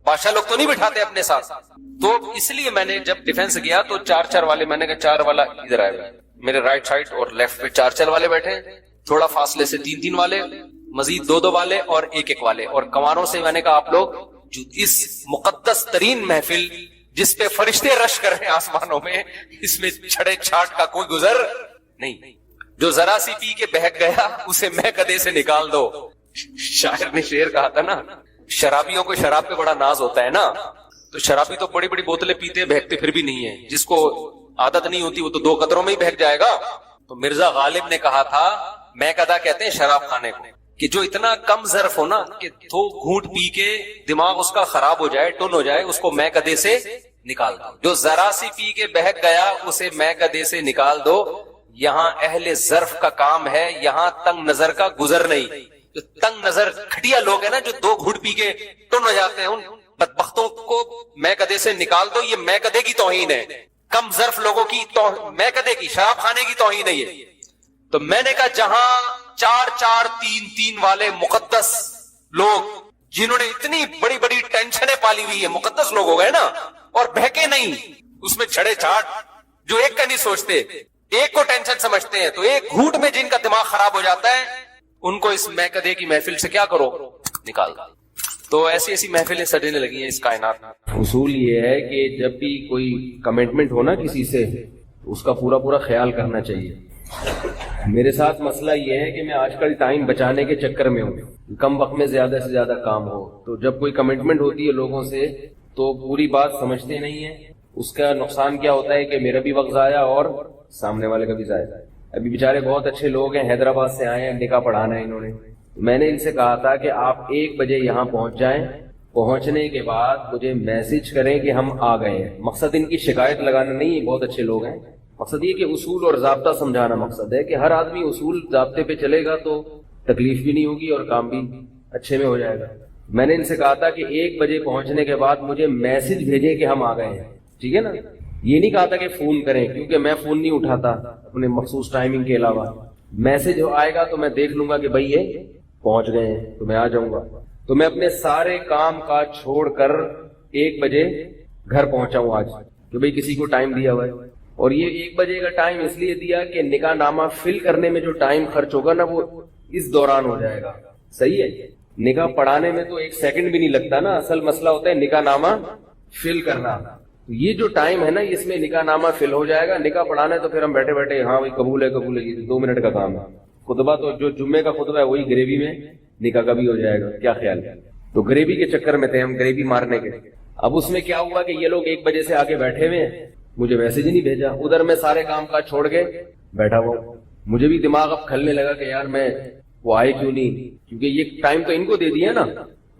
[SPEAKER 1] بادشاہ لوگ تو نہیں بٹھاتے اپنے ساتھ. تو اس لیے میں نے جب ڈیفینس گیا تو 4 والے, میں نے کہا 4 والا ادھر آئے ہوئے, میرے رائٹ سائڈ اور لیفٹ پہ 4 والے بیٹھے, تھوڑا فاصلے سے 3 والے, مزید 2 والے اور 1 والے, اور کنواروں سے میں نے کہا آپ لوگ اس مقدس ترین محفل جس پہ فرشتے رش کر رہے ہیں آسمانوں میں, اس میں چھڑے چھاٹ کا کوئی گزر نہیں. جو ذرا سی پی کے بہک گیا اسے میں کدے سے نکال دو. شاعر نے شعر کہا تھا نا, شرابیوں کو شراب پہ بڑا ناز ہوتا ہے نا, تو شرابی تو بڑی بڑی بوتلیں پیتے بہکتے پھر بھی نہیں ہے, جس کو عادت نہیں ہوتی وہ تو 2 قطروں میں ہی بہک جائے گا. تو مرزا غالب نے کہا تھا, میں کدا کہتے ہیں شراب خانے کو, کہ جو اتنا کم ظرف ہو نا کہ تو گھونٹ پی کے دماغ اس کا خراب ہو جائے, ٹن ہو جائے, اس کو میں کدے سے نکال دو. جو ذرا سی پی کے بہک گیا اسے میں کدے سے نکال دو. یہاں اہل ظرف کا کام ہے, یہاں تنگ نظر کا گزر نہیں. جو تنگ نظر کھٹیا لوگ ہیں نا, جو 2 گھونٹ پی کے ٹن ہو جاتے ہیں, ان بدبختوں کو میں کدے سے نکال دو. یہ میں کدے کی توہین ہے, کم ظرف لوگوں کی میں کدے کی, شراب خانے کی توہین ہے یہ. تو میں نے کہا جہاں 4 3 والے مقدس لوگ جنہوں نے اتنی بڑی بڑی ٹینشنیں پالی ہوئی ہے, مقدس لوگ ہو گئے نا, اور بہکے نہیں, اس میں چھڑے چھاٹ جو ایک کا نہیں سوچتے, ایک کو ٹینشن سمجھتے ہیں, تو ایک گھونٹ میں جن کا دماغ خراب ہو جاتا ہے ان کو اس میں کدے کی محفل سے کیا کرو, نکال دو. تو ایسی ایسی محفلیں سجنے لگی ہیں اس کائنات میں.
[SPEAKER 2] اصول یہ ہے کہ جب بھی کوئی کمٹمنٹ ہو نا کسی سے, اس کا پورا خیال کرنا چاہیے. میرے ساتھ مسئلہ یہ ہے کہ میں آج کل ٹائم بچانے کے چکر میں ہوں, کم وقت میں زیادہ سے زیادہ کام ہو. تو جب کوئی کمٹمنٹ ہوتی ہے لوگوں سے تو پوری بات سمجھتے نہیں ہیں. اس کا نقصان کیا ہوتا ہے کہ میرا بھی وقت ضائع اور سامنے والے کا بھی ضائع. ابھی بیچارے بہت اچھے لوگ ہیں, حیدرآباد سے آئے ہیں, نکاح پڑھانا ہے انہوں نے. میں نے ان سے کہا تھا کہ آپ 1 بجے یہاں پہنچ جائیں, پہنچنے کے بعد مجھے میسج کریں کہ ہم آ گئے ہیں. مقصد ان کی شکایت لگانا نہیں ہے, بہت اچھے لوگ ہیں. مقصد یہ کہ اصول اور ضابطہ سمجھانا مقصد ہے کہ ہر آدمی اصول ضابطے پہ چلے گا تو تکلیف بھی نہیں ہوگی اور کام بھی اچھے میں ہو جائے گا. میں نے ان سے کہا تھا کہ 1 بجے پہنچنے کے بعد مجھے میسج بھیجیں کہ ہم آ گئے ہیں, ٹھیک ہے نا. یہ نہیں کہا تھا کہ فون کریں, کیونکہ میں فون نہیں اٹھاتا اپنے مخصوص ٹائمنگ کے علاوہ. میسج آئے گا تو میں دیکھ لوں گا کہ بھائی یہ پہنچ گئے ہیں تو میں آ جاؤں گا. تو میں اپنے سارے کام کا چھوڑ کر 1 بجے گھر پہنچا ہوں آج, کہ بھائی کسی کو ٹائم دیا ہوا ہے. اور یہ 1 بجے کا ٹائم اس لیے دیا کہ نکاح نامہ فل کرنے میں جو ٹائم خرچ ہوگا نا وہ اس دوران ہو جائے گا. صحیح ہے, نکاح پڑھانے میں تو 1 سیکنڈ بھی نہیں لگتا نا, اصل مسئلہ ہوتا ہے نکاح نامہ فل کرنا. یہ جو ٹائم ہے نا اس میں نکاح نامہ فل ہو جائے گا. نکاح پڑھانا ہے تو پھر ہم بیٹھے بیٹھے ہاں بھائی قبول ہے, یہ 2 منٹ کا کام ہے. خطبہ تو جو جمعے کا خطبہ ہے وہی گریوی میں نکاح کا بھی ہو جائے گا. کیا خیال ہے؟ تو گریوی کے چکر میں تھے ہم, گریوی مارنے کے. اب اس میں کیا ہوا کہ یہ لوگ 1 بجے سے آگے بیٹھے ہوئے ہیں, مجھے میسج ہی نہیں بھیجا. ادھر میں سارے کام کاج چھوڑ کے بیٹھا ہوا. مجھے بھی دماغ اب کھلنے لگا کہ یار میں وہ آئے کیوں نہیں, کیونکہ یہ ٹائم تو ان کو دے دیا نا,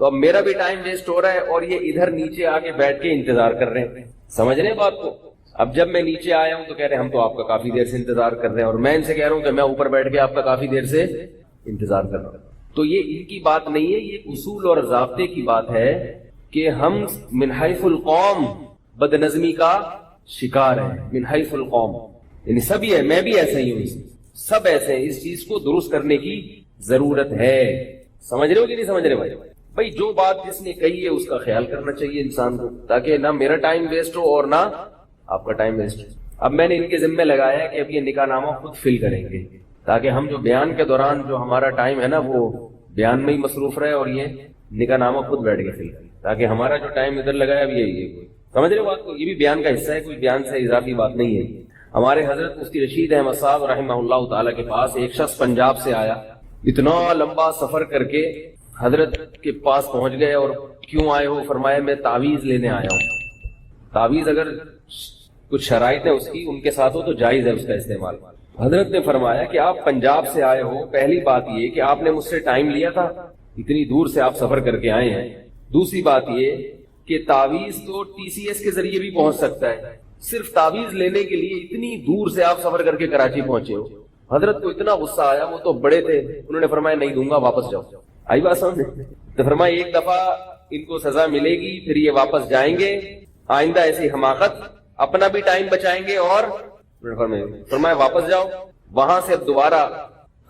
[SPEAKER 2] تو اب میرا بھی ٹائم ویسٹ ہو رہا ہے اور یہ ادھر نیچے آ کے بیٹھ کے انتظار کر رہے ہیں. سمجھ رہے ہیں بات کو؟ اب جب میں نیچے آیا ہوں تو کہہ رہے ہیں ہم تو آپ کا کافی دیر سے انتظار کر رہے ہیں, اور میں ان سے کہہ رہا ہوں کہ میں اوپر بیٹھ کے آپ کا کافی دیر سے انتظار کر رہا ہوں. تو یہ ان کی بات نہیں ہے, یہ اصول اور ضابطے کی بات ہے کہ ہم من حیث القوم بد نظمی کا شکار ہیں. من حیث القوم یعنی سبھی ہے, میں بھی ایسا ہی ہوں, سب ایسے ہیں. اس چیز کو درست کرنے کی ضرورت ہے. سمجھ رہے ہو کہ نہیں سمجھ رہے بھائی؟ جو بات جس نے کہی ہے اس کا خیال کرنا چاہیے انسان کو, تاکہ نہ میرا ٹائم ویسٹ ہو اور نہ آپ کا ٹائم ویسٹ ہو. اب میں نے ان کے ذمہ لگایا کہ اب یہ نکاح نامہ خود فل کریں گے, تاکہ ہم جو بیان کے دوران جو ہمارا ٹائم ہے نا وہ بیان میں ہی مصروف رہے, اور یہ نکاح نامہ خود بیٹھ کے فل کریں, تاکہ ہمارا جو ٹائم ادھر لگایا اب یہی ہے. سمجھ رہے ہو بات کو؟ یہ بھی بیان کا حصہ ہے, کوئی بیان سے اضافی بات نہیں ہے. ہمارے حضرت مفتی رشید احمد صاحب رحمہ اللہ تعالیٰ کے پاس ایک شخص پنجاب سے آیا, اتنا لمبا سفر کر کے حضرت کے پاس پہنچ گئے. اور کیوں آئے ہو؟ فرمایا میں تعویذ لینے آیا ہوں. تعویذ اگر کچھ شرائط ہیں اس کی ان کے ساتھ ہو تو جائز ہے اس کا استعمال. حضرت نے فرمایا کہ آپ پنجاب سے آئے ہو, پہلی بات یہ کہ آپ نے مجھ سے ٹائم لیا تھا, اتنی دور سے آپ سفر کر کے آئے ہیں. دوسری بات یہ کہ تعویذ تو ٹی سی ایس کے ذریعے بھی پہنچ سکتا ہے. صرف تعویذ لینے کے لیے اتنی دور سے آپ سفر کر کے کراچی پہنچے ہو. حضرت کو اتنا غصہ آیا, وہ تو بڑے تھے, انہوں نے فرمایا نہیں دوں گا, واپس جاؤ. آئی بات سمجھ؟ تو فرمایا ایک دفعہ ان کو سزا ملے گی, پھر یہ واپس جائیں گے, آئندہ ایسی حماقت, اپنا بھی ٹائم بچائیں گے, اور فرمایا واپس جاؤ. وہاں سے اب دوبارہ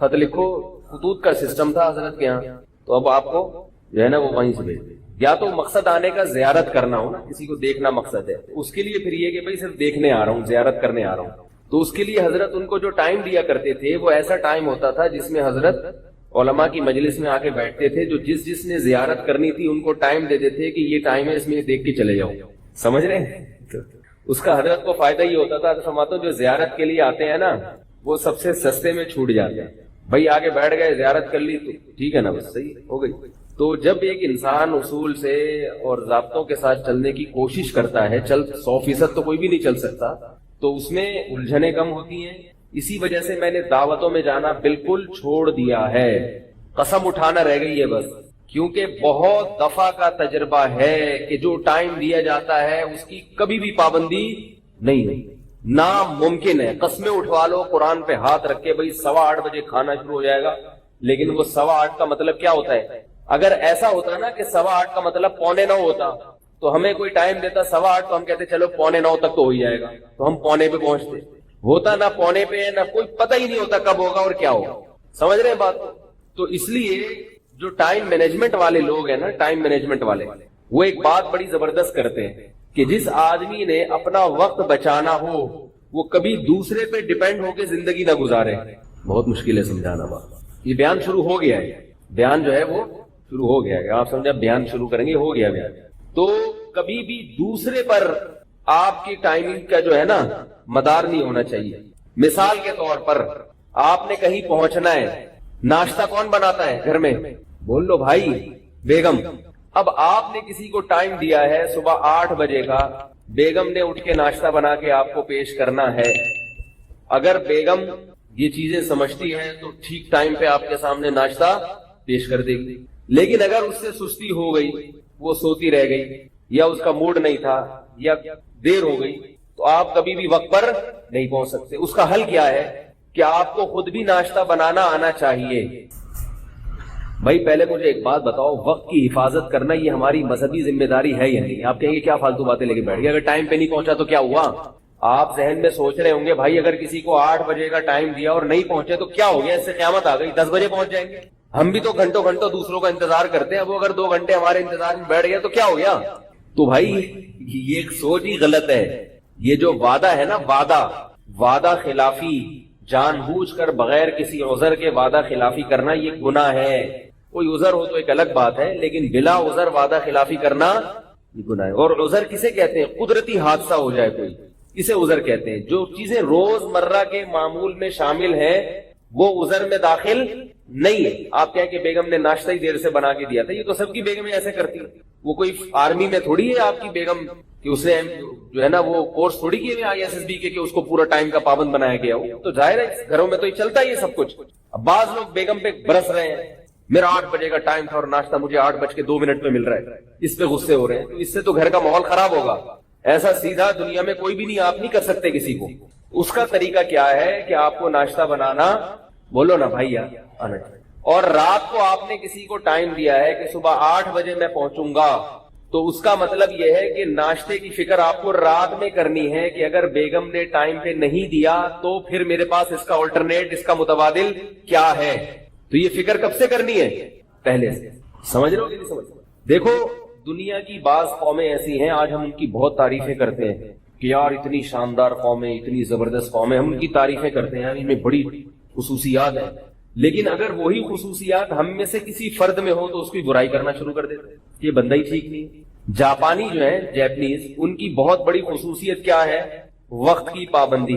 [SPEAKER 2] خط لکھو. خطوط کا سسٹم تھا حضرت کے یہاں, تو اب آپ کو جو ہے نا وہ وہیں سے بھیج دیں. یا تو مقصد آنے کا زیارت کرنا ہو نا, کسی کو دیکھنا مقصد ہے, اس کے لیے پھر یہ کہ بھائی صرف دیکھنے آ رہا ہوں, زیارت کرنے آ رہا ہوں. تو اس کے لیے حضرت ان کو جو ٹائم دیا کرتے تھے وہ ایسا ٹائم ہوتا تھا جس میں حضرت علماء کی مجلس میں آ کے بیٹھتے تھے. جو جس نے زیارت کرنی تھی ان کو ٹائم دیتے تھے کہ یہ ٹائم ہے, اس میں دیکھ کے چلے جاؤ. سمجھ رہے ہیں؟ اس کا حضرت کو فائدہ یہ ہوتا تھا. فرماتا ہوں جو زیارت کے لیے آتے ہیں نا وہ سب سے سستے میں چھوٹ جاتے ہیں. بھائی آگے بیٹھ گئے, زیارت کر لی تو ٹھیک ہے نا, بس صحیح ہو گئی. تو جب ایک انسان اصول سے اور ضابطوں کے ساتھ چلنے کی کوشش کرتا ہے, 100% تو کوئی بھی نہیں چل سکتا, تو اس میں الجھنیں کم ہوتی ہیں. اسی وجہ سے میں نے دعوتوں میں جانا بالکل چھوڑ دیا ہے. قسم اٹھانا رہ گئی ہے بس, کیونکہ بہت دفعہ کا تجربہ ہے کہ جو ٹائم دیا جاتا ہے اس کی کبھی بھی پابندی نہیں, ناممکن ہے. قسمیں اٹھوا لو قرآن پہ ہاتھ رکھ کے, بھائی 8:15 بجے کھانا شروع ہو جائے گا, لیکن وہ 8:15 کا مطلب کیا ہوتا ہے؟ اگر ایسا ہوتا نا کہ 8:15 کا مطلب 8:45 ہوتا, تو ہمیں کوئی ٹائم دیتا 8:15 تو ہم کہتے چلو 8:45 تک تو ہو ہی جائے گا, تو ہم 8:45 پہ پہنچتے. ہوتا نہ 8:45 پہ, نہ کوئی پتہ ہی نہیں ہوتا کب ہوگا اور کیا ہوگا. سمجھ رہے ہیں بات؟ تو اس لیے جو ٹائم مینجمنٹ والے لوگ ہیں نا, ٹائم مینجمنٹ والے, وہ ایک بات بڑی زبردست کرتے ہیں کہ جس آدمی نے اپنا وقت بچانا ہو وہ کبھی دوسرے پہ ڈیپینڈ ہو کے زندگی نہ گزارے. بہت مشکل ہے سمجھانا بات. یہ بیان شروع ہو گیا ہے, بیان جو ہے وہ شروع ہو گیا ہے. آپ سمجھا, بیان شروع کریں گے, ہو گیا بیان. تو کبھی بھی دوسرے پر آپ کی ٹائمنگ کا جو ہے نا مدار نہیں ہونا چاہیے. مثال کے طور پر آپ نے کہیں پہنچنا ہے, ناشتہ کون بناتا ہے گھر میں؟ بول لو بھائی, بیگم. اب آپ نے کسی کو ٹائم دیا ہے صبح 8 بجے کا, بیگم نے اٹھ کے ناشتہ بنا کے آپ کو پیش کرنا ہے. اگر بیگم یہ چیزیں سمجھتی ہے تو ٹھیک ٹائم پہ آپ کے سامنے ناشتہ پیش کر دے گی. لیکن اگر اس سے سستی ہو گئی, وہ سوتی رہ گئی, یا اس کا موڈ نہیں تھا, یا دیر ہو گئی, تو آپ کبھی بھی وقت پر نہیں پہنچ سکتے. اس کا حل کیا ہے کہ آپ کو خود بھی ناشتہ بنانا آنا چاہیے. بھائی پہلے مجھے ایک بات بتاؤ, وقت کی حفاظت کرنا یہ ہماری مذہبی ذمہ داری ہے یا نہیں؟ آپ کہیں گے کیا فالتو باتیں لے کے بیٹھ گئے, اگر ٹائم پہ نہیں پہنچا تو کیا ہوا؟ آپ ذہن میں سوچ رہے ہوں گے بھائی اگر کسی کو 8 بجے کا ٹائم دیا اور نہیں پہنچے تو کیا ہو گیا, اس سے قیامت آ گئی, 10 بجے پہنچ جائیں گے. ہم بھی تو گھنٹوں گھنٹوں دوسروں کا انتظار کرتے ہیں, وہ اگر 2 گھنٹے ہمارے انتظار میں بیٹھ گیا تو کیا ہو گیا؟ تو بھائی یہ ایک سوچ ہی غلط ہے. یہ جو وعدہ ہے نا, وعدہ خلافی, جان بوجھ کر بغیر کسی عذر کے وعدہ خلافی کرنا یہ گناہ ہے. کوئی عذر ہو تو ایک الگ بات ہے, لیکن بلا عذر وعدہ خلافی کرنا یہ گناہ ہے. اور عذر کسے کہتے ہیں؟ قدرتی حادثہ ہو جائے کوئی, اسے عذر کہتے ہیں. جو چیزیں روز مرہ کے معمول میں شامل ہیں وہ عذر میں داخل نہیں ہے. آپ کہیں کہ بیگم نے ناشتہ ہی دیر سے بنا کے دیا تھا, یہ تو سب کی بیگمیں ایسے کرتی ہیں. وہ کوئی آرمی میں تھوڑی ہے آپ کی بیگم کہ اس نے جو ہے نا وہ کورس تھوڑی کیے ہوئے ISSB کے کہ اس کو پورا ٹائم کا پابند بنایا گیا ہو. تو ظاہر ہے گھروں میں تو یہ چلتا ہی ہے سب کچھ. اب بعض لوگ بیگم پہ برس رہے ہیں, میرا 8 بجے کا ٹائم تھا اور ناشتہ مجھے 8:02 پہ مل رہا ہے, اس پہ غصے ہو رہے ہیں. تو اس سے تو گھر کا ماحول خراب ہوگا. ایسا سیدھا دنیا میں کوئی بھی نہیں, آپ نہیں کر سکتے کسی کو. اس کا طریقہ کیا ہے کہ آپ کو ناشتہ بنانا, بولو نا بھائی آنا, اور رات کو آپ نے کسی کو ٹائم دیا ہے کہ صبح 8 بجے میں پہنچوں گا, تو اس کا مطلب یہ ہے کہ ناشتے کی فکر آپ کو رات میں کرنی ہے کہ اگر بیگم نے ٹائم پہ نہیں دیا تو پھر میرے پاس اس کا آلٹرنیٹ, اس کا متبادل کیا ہے. تو یہ فکر کب سے کرنی ہے؟ پہلے سے. سمجھ رہے ہو کہ نہیں سمجھ؟ دیکھو دنیا کی بعض قومیں ایسی ہیں, آج ہم ان کی بہت تعریفیں کرتے ہیں کہ یار اتنی شاندار قومیں, اتنی زبردست قومیں, ہم ان کی تعریفیں کرتے ہیں, ان میں بڑی خصوصیات ہیں. لیکن اگر وہی خصوصیات ہم میں سے کسی فرد میں ہو تو اس کی برائی کرنا شروع کر دیتے ہیں, یہ بندہ ہی ٹھیک نہیں. جاپانی جو ہے, جیپنیز, ان کی بہت بڑی خصوصیت کیا ہے؟ وقت کی پابندی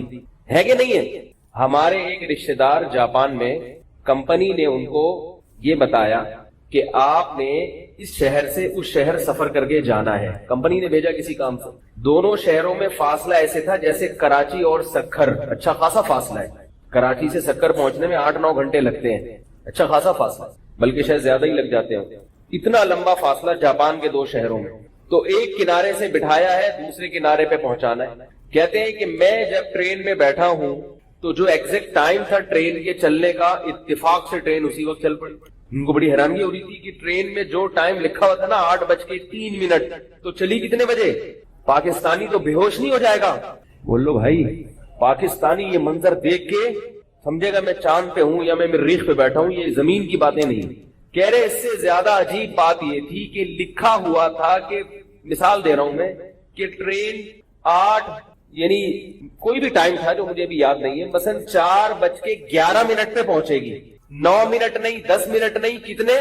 [SPEAKER 2] ہے کہ نہیں ہے؟ ہمارے ایک رشتہ دار جاپان میں, کمپنی نے ان کو یہ بتایا کہ آپ نے اس شہر سے اس شہر سفر کر کے جانا ہے. کمپنی نے بھیجا کسی کام سے. دونوں شہروں میں فاصلہ ایسے تھا جیسے کراچی اور سکھر, اچھا خاصا فاصلہ ہے. کراچی سے سکھر پہنچنے میں 8-9 گھنٹے لگتے ہیں, اچھا خاصا فاصلہ, بلکہ شاید زیادہ ہی لگ جاتے ہیں. اتنا لمبا فاصلہ جاپان کے 2 شہروں میں. تو ایک کنارے سے بٹھایا ہے, دوسرے کنارے پہ پہنچانا ہے. کہتے ہیں کہ میں جب ٹرین میں بیٹھا ہوں تو جو ایگزیکٹ ٹائم تھا ٹرین کے چلنے کا, اتفاق سے ٹرین اسی وقت چل پڑی. ان کو بڑی حیرانگی ہو رہی تھی کہ ٹرین میں جو ٹائم لکھا ہوا تھا نا 8:03 تو چلی کتنے بجے؟ پاکستانی تو بے ہوش نہیں ہو جائے گا. بولو بھائی, پاکستانی یہ منظر دیکھ کے سمجھے گا میں چاند پہ ہوں یا میں مریخ پہ بیٹھا ہوں, یہ زمین کی باتیں نہیں. کہہ رہے اس سے زیادہ عجیب بات یہ تھی کہ لکھا ہوا تھا کہ, مثال دے رہا ہوں میں, کہ ٹرین 8 یعنی کوئی بھی ٹائم تھا جو مجھے بھی یاد نہیں ہے, مثلا 4:11 پہ پہنچے گی. 9 منٹ نہیں, 10 منٹ نہیں, کتنے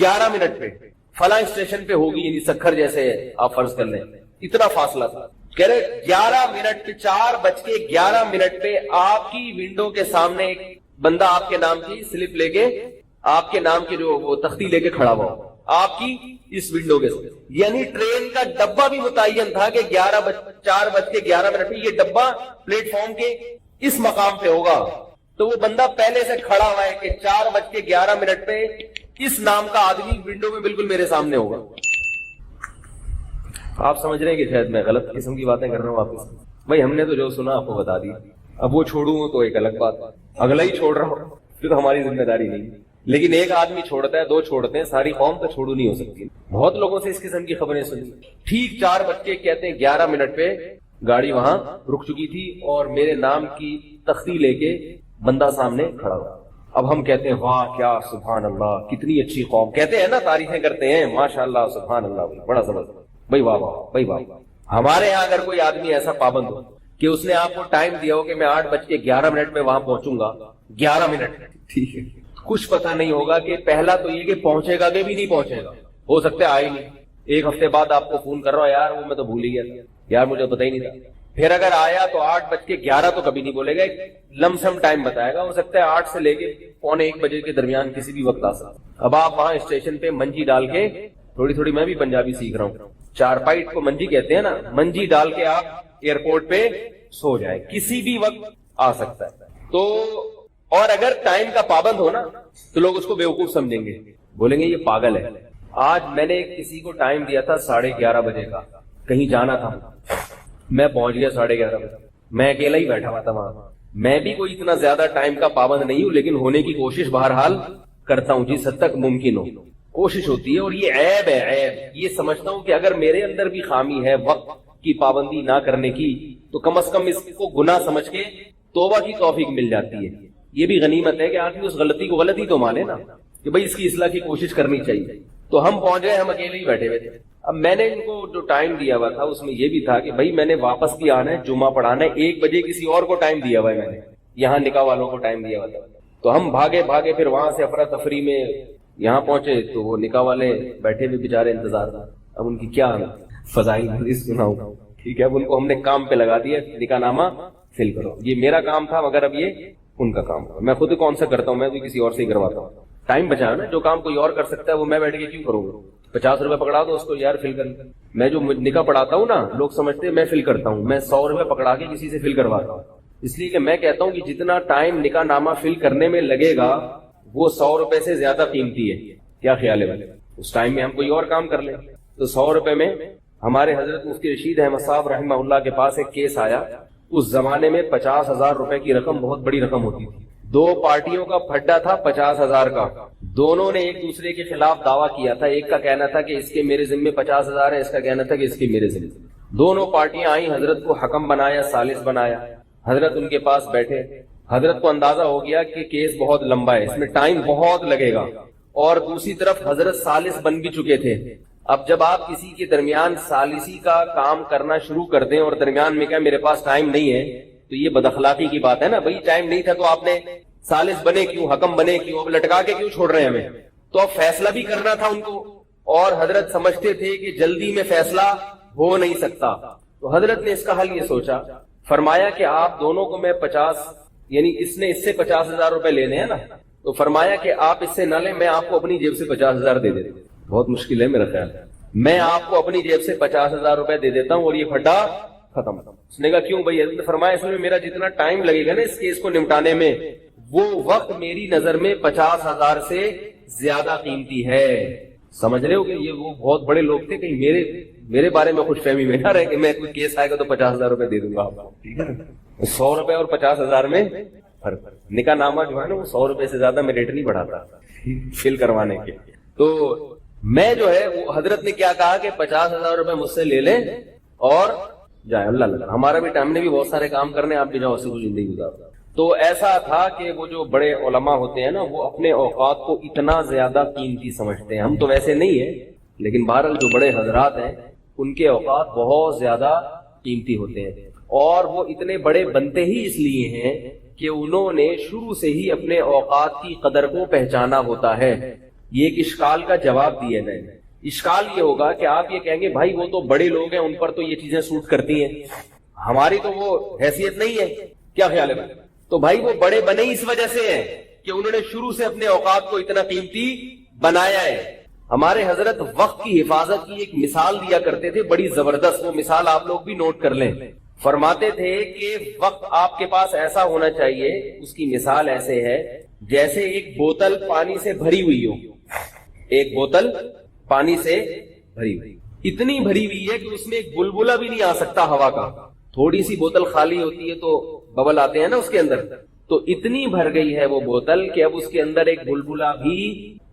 [SPEAKER 2] 11 منٹ پہ فلاں اسٹیشن پہ ہوگی. یعنی سکھر جیسے آپ فرض کر لیں, اتنا فاصلہ تھا. کہہ رہے 11 منٹ پہ, 4:11 پہ آپ کی ونڈو کے سامنے ایک بندہ آپ کے نام کی سلپ لے کے, آپ کے نام کی جو وہ تختی لے کے کھڑا ہوا آپ کی اس ونڈو کے سامنے. یعنی ٹرین کا ڈبہ بھی متعین تھا کہ 4:11 پہ یہ ڈبہ پلیٹ فارم کے اس مقام پہ ہوگا. تو وہ بندہ پہلے سے کھڑا ہوا ہے کہ 4:11 پہ اس نام کا آدمی ونڈو میں بالکل میرے سامنے ہوگا. آپ سمجھ رہے ہیں کہ شاید میں غلط قسم کی باتیں کر رہا ہوں واپس. بھائی ہم نے تو جو سنا آپ کو بتا دیا, اب وہ چھوڑوں تو ایک الگ بات, اگلا ہی چھوڑ رہا ہوں پھر تو ہماری ذمہ داری نہیں. لیکن ایک آدمی چھوڑتا ہے, 2 چھوڑتے ہیں, ساری قوم تو چھوڑو نہیں ہو سکتی. بہت لوگوں سے اس قسم کی خبریں سنی. ٹھیک 4:11 پہ گاڑی وہاں رک چکی تھی اور میرے نام کی تختی لے کے بندہ سامنے کھڑا ہوا. اب ہم کہتے ہیں واہ کیا سبحان اللہ, کتنی اچھی قوم. کہتے ہیں نا, تعریفیں کرتے ہیں, ماشاء اللہ سبحان اللہ, بڑا زبردست, بھائی واہ واہ بھائی واہ. ہمارے یہاں اگر کوئی آدمی ایسا پابند ہو کہ اس نے آپ کو ٹائم دیا ہو کہ میں 8:11 پہ وہاں پہنچوں گا, 11 منٹ, ٹھیک ہے, کچھ پتہ نہیں ہوگا کہ پہلا تو یہ کہ پہنچے گا کہ بھی نہیں پہنچے گا, ہو سکتا ہے آئے نہیں. 1 ہفتے بعد آپ کو فون کر رہا ہوں, یار وہ میں تو بھول ہی گیا تھا, یار مجھے پتہ ہی نہیں تھا. پھر اگر آیا تو 8:11 تو کبھی نہیں بولے گا, ایک لم سم ٹائم بتائے گا. ہو سکتا ہے 8 سے لے کے 1:15 کے درمیان کسی بھی وقت آ سکتا. اب آپ وہاں اسٹیشن پہ منجی ڈال کے, تھوڑی میں بھی پنجابی سیکھ رہا ہوں, چارپائٹ کو منجی کہتے ہیں نا, منجی ڈال کے آپ ایئرپورٹ پہ سو جائے, کسی بھی وقت آ سکتا ہے. تو اور اگر ٹائم کا پابند ہو نا تو لوگ اس کو بیوقوف سمجھیں گے, بولیں گے یہ پاگل ہے. آج میں نے کسی کو ٹائم دیا تھا 11:30 بجے کا, کہیں جانا تھا, میں پہنچ گیا 11:30 بجے, میں اکیلا ہی بیٹھا ہوا تھا وہاں. میں بھی کوئی اتنا زیادہ ٹائم کا پابند نہیں ہوں, لیکن ہونے کی کوشش بہرحال کرتا ہوں جس حد تک ممکن ہو, کوشش ہوتی ہے. اور یہ عیب ہے, عیب یہ سمجھتا ہوں کہ اگر میرے اندر بھی خامی ہے وقت کی پابندی نہ کرنے کی, تو کم از کم اس کو گناہ سمجھ کے توبہ کی توفیق مل جاتی ہے. یہ بھی غنیمت ہے کہ آدمی اس غلطی کو غلطی تو مانے نا, کہ بھئی اس کی اصلاح کی کوشش کرنی چاہیے. تو ہم پہنچ گئے, ہم اکیلے ہی بیٹھے ہوئے تھے. اب میں نے ان کو جو ٹائم دیا ہوا تھا اس میں یہ بھی تھا کہ بھائی میں نے واپس بھی آنا ہے, جمعہ پڑھانا ہے. 1 بجے کسی اور کو ٹائم دیا ہوا ہے, میں نے یہاں نکاح والوں کو ٹائم دیا ہوا تھا. تو ہم بھاگے پھر وہاں سے افراتفری میں یہاں پہنچے تو وہ نکاح والے بیٹھے ہوئے بیچارے انتظار تھا. اب ان کی کیا فضائی حدیث سناؤں, ٹھیک ہے, اب ان کو ہم نے کام پہ لگا دیا, نکاح نامہ فل کرو. یہ میرا کام تھا, مگر اب یہ ان کا کام تھا. میں خود کون سا کرتا ہوں, میں بھی کسی اور سے ہی کرواتا ہوں. ٹائم بچانا نا, جو کام کوئی اور کر سکتا ہے وہ میں بیٹھ کے کیوں کروں گا. 50 روپے پکڑا دو اس کو, یار فل کر. میں جو نکاح پڑھاتا ہوں نا, لوگ سمجھتے ہیں میں فل کرتا ہوں, میں 100 روپے پکڑا کے کسی سے فل کرواتا ہوں. اس لیے کہ میں کہتا ہوں کہ جتنا ٹائم نکاح نامہ فل کرنے میں لگے گا وہ 100 روپے سے زیادہ قیمتی ہے. کیا خیال ہے بھائی, اس ٹائم میں ہم کوئی اور کام کر لیں. تو 100 روپے میں ہمارے حضرت مفتی رشید احمد صاحب رحمہ اللہ کے پاس ایک کیس آیا. اس زمانے میں 50,000 روپے کی رقم بہت بڑی رقم ہوتی تھی. 2 پارٹیوں کا پھڈا تھا 50,000 کا. دونوں نے ایک دوسرے کے خلاف دعویٰ کیا تھا. ایک کا کہنا تھا کہ اس کے میرے ذمے 50,000 ہے, اس کا کہنا تھا کہ اس کے میرے ذمے. دونوں پارٹیاں آئیں, حضرت کو حکم بنایا, ثالث بنایا. حضرت ان کے پاس بیٹھے. حضرت کو اندازہ ہو گیا کہ کیس بہت لمبا ہے, اس میں ٹائم بہت لگے گا. اور دوسری طرف حضرت ثالث بن بھی چکے تھے. اب جب آپ کسی کے درمیان ثالثی کا کام کرنا شروع کر دیں اور درمیان میں کیا میرے پاس ٹائم نہیں ہے, تو یہ بد اخلاقی کی بات ہے نا. بھائی ٹائم نہیں تھا تو آپ نے ثالث بنے کیوں, حکم بنے کیوں, اب لٹکا کے کیوں چھوڑ رہے ہیں ہمیں. تو اب فیصلہ بھی کرنا تھا ان کو, اور حضرت سمجھتے تھے کہ جلدی میں فیصلہ ہو نہیں سکتا. تو حضرت نے اس کا حل یہ سوچا, فرمایا کہ آپ دونوں کو میں 50 یعنی اس نے اس سے 50,000 روپے لینے ہیں نا, تو فرمایا کہ آپ اس سے نہ لیں, میں آپ کو اپنی جیب سے 50,000 دے دیتا ہوں. بہت مشکل ہے میرا خیال, میں آپ کو اپنی جیب سے 50,000 روپے دے دیتا ہوں اور یہ پھڈا ختم. اس نے کہا کیوں بھائی؟ حضرت نے فرمایا اس میں میرا جتنا ٹائم لگے گا نا اس کیس کو نمٹانے میں, وہ وقت میری نظر میں 50,000 سے زیادہ قیمتی ہے. سمجھ رہے ہو کہ یہ وہ بہت بڑے لوگ تھے, کہیں میرے بارے میں خوش فہمی میں نہ رہے کہ میں کوئی کیس آئے گا تو 50,000 روپے دے دوں گا آپ کو, ٹھیک ہے نا. 100 روپے اور 50,000 میں فرق. نکاح نامہ جو ہے نا وہ 100 روپے سے زیادہ میں ریٹ نہیں بڑھاتا فل کروانے کے. تو میں جو ہے وہ حضرت نے کیا کہا کہ 50,000 روپے مجھ سے لے لیں اور جائے. اللہ ہمارا بھی ٹائم نے بھی بہت سارے کام کرنے, آپ بھی جاؤ اسی کو زندگی گزارو. تو ایسا تھا کہ وہ جو بڑے علماء ہوتے ہیں نا وہ اپنے اوقات کو اتنا زیادہ قیمتی سمجھتے ہیں. ہم تو ویسے نہیں ہیں, لیکن بہرحال جو بڑے حضرات ہیں ان کے اوقات بہت زیادہ قیمتی ہوتے ہیں, اور وہ اتنے بڑے بنتے ہی اس لیے ہیں کہ انہوں نے شروع سے ہی اپنے اوقات کی قدر کو پہچانا ہوتا ہے. یہ ایک اشکال کا جواب دیا میں نے. اشکال یہ ہوگا کہ آپ یہ کہیں گے بھائی وہ تو بڑے لوگ ہیں, ان پر تو یہ چیزیں سوٹ کرتی ہیں, ہماری تو وہ حیثیت نہیں ہے. کیا خیال ہے بھائی؟ تو بھائی وہ بڑے بنے اس وجہ سے ہیں کہ انہوں نے شروع سے اپنے اوقات کو اتنا قیمتی بنایا ہے. ہمارے حضرت وقت کی حفاظت کی ایک مثال دیا کرتے تھے بڑی زبردست, وہ مثال آپ لوگ بھی نوٹ کر لیں. فرماتے تھے کہ وقت آپ کے پاس ایسا ہونا چاہیے, اس کی مثال ایسے ہے جیسے ایک بوتل پانی سے بھری ہوئی ہو. ایک بوتل پانی سے بھری ہوئی, اتنی بھری ہوئی ہے کہ اس میں ایک بلبلہ بھی نہیں آ سکتا ہوا کا. تھوڑی سی بوتل خالی ہوتی ہے تو ببل آتے ہیں نا اس کے اندر, تو اتنی بھر گئی ہے وہ بوتل کہ اب اس کے اندر ایک بلبلہ بھی,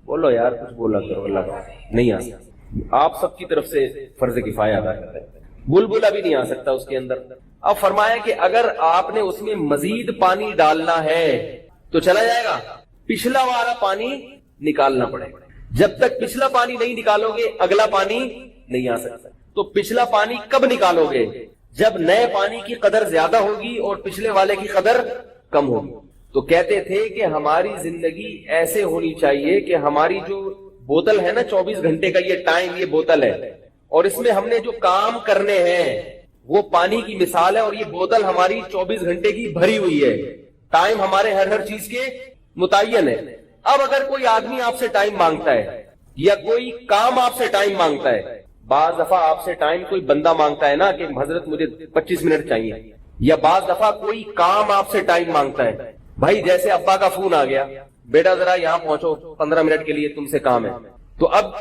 [SPEAKER 2] بولو یار کچھ بولا کرو, اللہ کا نہیں آ سکتا. آپ سب کی طرف سے فرض کفایہ ادا کرتے ہیں, بلبلہ بھی نہیں آ سکتا اس کے اندر. اب فرمایا کہ اگر آپ نے اس میں مزید پانی ڈالنا ہے تو چلا جائے گا, پچھلا والا پانی نکالنا پڑے گا. جب تک پچھلا پانی نہیں نکالو گے اگلا پانی نہیں آ سکتا. تو پچھلا پانی کب نکالو گے؟ جب نئے پانی کی قدر زیادہ ہوگی اور پچھلے والے کی قدر کم ہوگی. تو کہتے تھے کہ ہماری زندگی ایسے ہونی چاہیے کہ ہماری جو بوتل ہے نا 24 گھنٹے کا یہ ٹائم, یہ بوتل ہے, اور اس میں ہم نے جو کام کرنے ہیں وہ پانی کی مثال ہے, اور یہ بوتل ہماری 24 گھنٹے کی بھری ہوئی ہے. ٹائم ہمارے ہر چیز کے متعین ہے. اب اگر کوئی آدمی آپ سے ٹائم مانگتا ہے یا کوئی کام آپ سے ٹائم مانگتا ہے, بعض دفعہ آپ سے ٹائم کوئی بندہ مانگتا ہے نا کہ حضرت مجھے 25 منٹ چاہیے, یا بعض دفعہ کوئی کام آپ سے ٹائم مانگتا ہے. بھائی جیسے ابا کا فون آ گیا, بیٹا ذرا یہاں پہنچو 15 منٹ کے لیے تم سے کام ہے. تو اب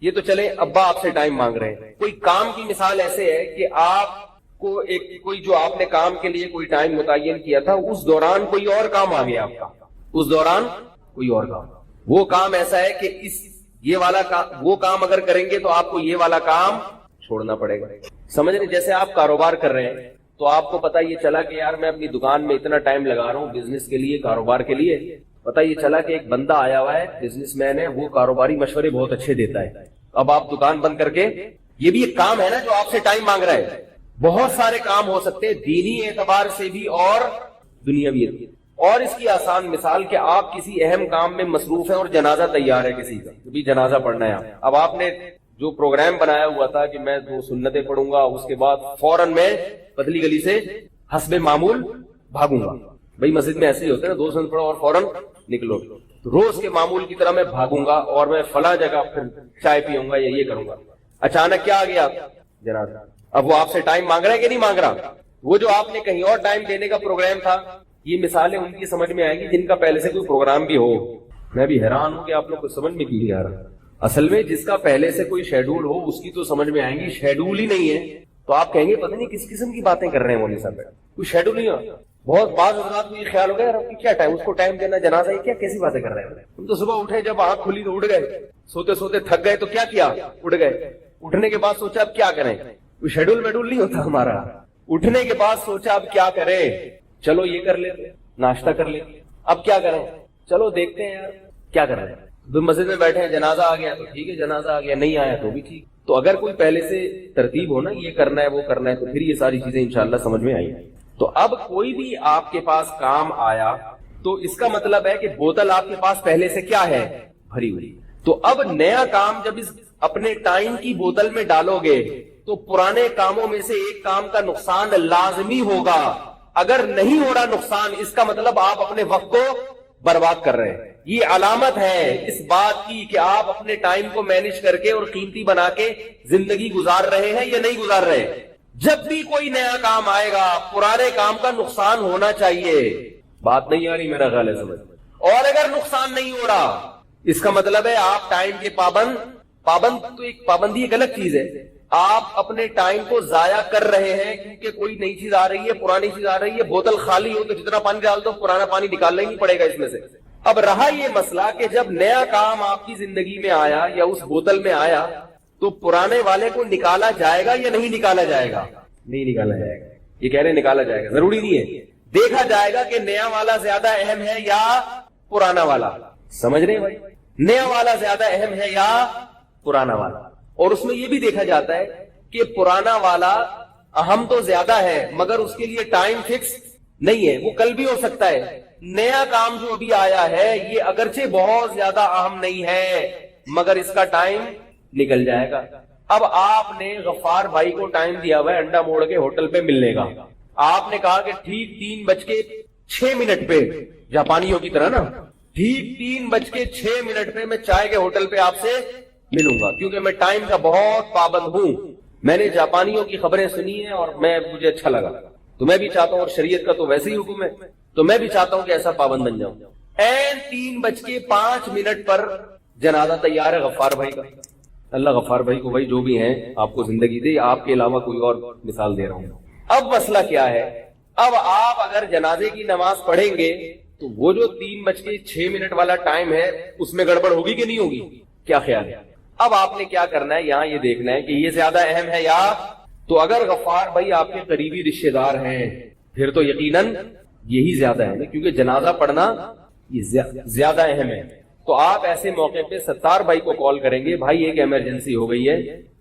[SPEAKER 2] یہ تو چلے ابا آپ سے ٹائم مانگ رہے ہیں. کوئی کام کی مثال ایسے ہے کہ آپ کو ایک کوئی جو آپ نے کام کے لیے کوئی ٹائم متعین کیا تھا, اس دوران کوئی اور کام آ گیا آپ کا, اس دوران کوئی اور کام. وہ کام ایسا ہے کہ یہ والا کام, وہ کام اگر کریں گے تو آپ کو یہ والا کام چھوڑنا پڑے گا. سمجھ رہے, جیسے آپ کاروبار کر رہے ہیں تو آپ کو پتا یہ چلا کہ یار میں اپنی دکان میں اتنا ٹائم لگا رہا ہوں بزنس کے لیے, کاروبار کے لیے. پتا یہ چلا کہ ایک بندہ آیا ہوا ہے, بزنس مین ہے, وہ کاروباری مشورے بہت اچھے دیتا ہے. اب آپ دکان بند کر کے, یہ بھی ایک کام ہے نا جو آپ سے ٹائم مانگ رہا ہے. بہت سارے کام ہو سکتے ہیں دینی اعتبار سے بھی اور دنیاوی. اور اس کی آسان مثال کہ آپ کسی اہم کام میں مصروف ہیں اور جنازہ تیار ہے کسی کا, بھی جنازہ پڑھنا ہے. اب آپ نے جو پروگرام بنایا ہوا تھا کہ میں 2 سنتیں پڑھوں گا, اس کے بعد فوراً میں پتلی گلی سے حسب معمول بھاگوں گا. بھائی مسجد میں ایسے ہی ہوتے ہیں نا, 2 سنت پڑھو اور فوراً نکلو. روز کے معمول کی طرح میں بھاگوں گا اور میں فلاں جگہ پھر چائے پیوں گا یا یہ کروں گا. اچانک کیا آ گیا؟ جنازہ. اب وہ آپ سے ٹائم مانگ رہا ہے کہ نہیں مانگ رہا؟ وہ جو آپ نے کہیں اور ٹائم دینے کا پروگرام تھا, یہ مثالیں ان کی سمجھ میں آئیں گی جن کا پہلے سے کوئی پروگرام بھی ہو. میں بھی حیران ہوں کہ آپ لوگ کو سمجھ میں کیوں نہیں آ رہا. اصل میں جس کا پہلے سے کوئی شیڈول ہو اس کی تو سمجھ میں آئیں گی, شیڈول ہی نہیں ہے تو آپ کہیں گے پتہ نہیں کس قسم کی باتیں کر رہے ہیں مولوی صاحب, کوئی شیڈول نہیں ہو. بہت بعض حضرات کو یہ خیال ہو گیا یار کیا ٹائم, اس کو ٹائم دینا جنازہ, یہ کیا کیسی باتیں کر رہے ہیں. ہم تو صبح اٹھے, جب آنکھ کھلی تو اٹھ گئے, سوتے سوتے تھک گئے تو کیا اٹھ گئے. اٹھنے کے بعد سوچا اب کیا کریں, کوئی شیڈول ویڈول نہیں ہوتا ہمارا. اٹھنے کے بعد سوچا اب کیا کریں, چلو یہ کر لیتے, ناشتہ کر لیتے. اب کیا کریں, چلو دیکھتے ہیں یار کیا کر رہے ہیں. مسجد میں بیٹھے ہیں, جنازہ آ گیا تو ٹھیک ہے, جنازہ آ گیا, نہیں آیا تو بھی ٹھیک. تو اگر کوئی پہلے سے ترتیب ہو نا, یہ کرنا ہے وہ کرنا ہے, تو پھر یہ ساری چیزیں انشاءاللہ سمجھ میں آئی. تو اب کوئی بھی آپ کے پاس کام آیا تو اس کا مطلب ہے کہ بوتل آپ کے پاس پہلے سے کیا ہے, بھری ہوئی. تو اب نیا کام جب اس اپنے ٹائم کی بوتل میں ڈالو گے تو پرانے کاموں میں سے ایک کام کا نقصان لازمی ہوگا. اگر نہیں ہو رہا نقصان, اس کا مطلب آپ اپنے وقت کو برباد کر رہے ہیں. یہ علامت ہے اس بات کی کہ آپ اپنے ٹائم کو مینج کر کے اور قیمتی بنا کے زندگی گزار رہے ہیں یا نہیں گزار رہے. جب بھی کوئی نیا کام آئے گا پرانے کام کا نقصان ہونا چاہیے. بات نہیں آ رہی میرا خیال ہے سمجھ. اور اگر نقصان نہیں ہو رہا اس کا مطلب ہے آپ ٹائم کے پابند پابند تو ایک پابندی ایک الگ چیز ہے. آپ اپنے ٹائم کو ضائع کر رہے ہیں کیونکہ کوئی نئی چیز آ رہی ہے, پرانی چیز آ رہی ہے. بوتل خالی ہو تو جتنا پانی ڈال دو, پرانا پانی نکالنا ہی نہیں پڑے گا اس میں سے. اب رہا یہ مسئلہ کہ جب نیا کام آپ کی زندگی میں آیا یا اس بوتل میں آیا تو پرانے والے کو نکالا جائے گا یا نہیں نکالا جائے گا؟ نہیں نکالا جائے گا. یہ کہہ رہے ہیں نکالا جائے گا, ضروری نہیں ہے. دیکھا جائے گا کہ نیا والا زیادہ اہم ہے یا پرانا والا. سمجھ رہے ہیں بھائی؟ نیا والا زیادہ اہم ہے یا پرانا والا. اور اس میں یہ بھی دیکھا جاتا ہے کہ پرانا والا اہم تو زیادہ ہے مگر اس کے لیے ٹائم فکس نہیں ہے, وہ کل بھی ہو سکتا ہے. نیا کام جو ابھی آیا ہے یہ اگرچہ بہت زیادہ اہم نہیں ہے مگر اس کا ٹائم نکل جائے گا. اب آپ نے غفار بھائی کو ٹائم دیا ہوا ہے انڈا موڑ کے ہوٹل پہ ملنے کا. آپ نے کہا کہ ٹھیک 3:06 پہ, جاپانیوں کی طرح نا, ٹھیک 3:06 پہ میں چائے کے ہوٹل پہ آپ سے ملوں گا کیونکہ میں ٹائم کا بہت پابند ہوں. میں نے جاپانیوں کی خبریں سنی ہیں اور مجھے اچھا لگا, تو میں بھی چاہتا ہوں, اور شریعت کا تو ویسے ہی حکم ہے, تو میں بھی چاہتا ہوں کہ ایسا پابند بن جاؤں. این 3:05 پر جنازہ تیار ہے غفار بھائی کا. اللہ غفار بھائی کو, بھائی جو بھی ہیں آپ کو زندگی دے, آپ کے علاوہ کوئی اور مثال دے رہا ہوں. اب مسئلہ کیا ہے, اب آپ اگر جنازے کی نماز پڑھیں گے تو وہ جو 3:06 والا ٹائم ہے اس میں گڑبڑ ہوگی کہ نہیں ہوگی؟ کیا خیال ہے؟ اب آپ نے کیا کرنا ہے, یہاں یہ دیکھنا ہے کہ یہ زیادہ اہم ہے یا, تو اگر غفار بھائی آپ کے قریبی رشتے دار ہیں پھر تو یقیناً یہی زیادہ ہے کیونکہ جنازہ پڑھنا یہ زیادہ اہم ہے. تو آپ ایسے موقع پہ ستار بھائی کو کال کریں گے, بھائی ایک ایمرجنسی ہو گئی ہے,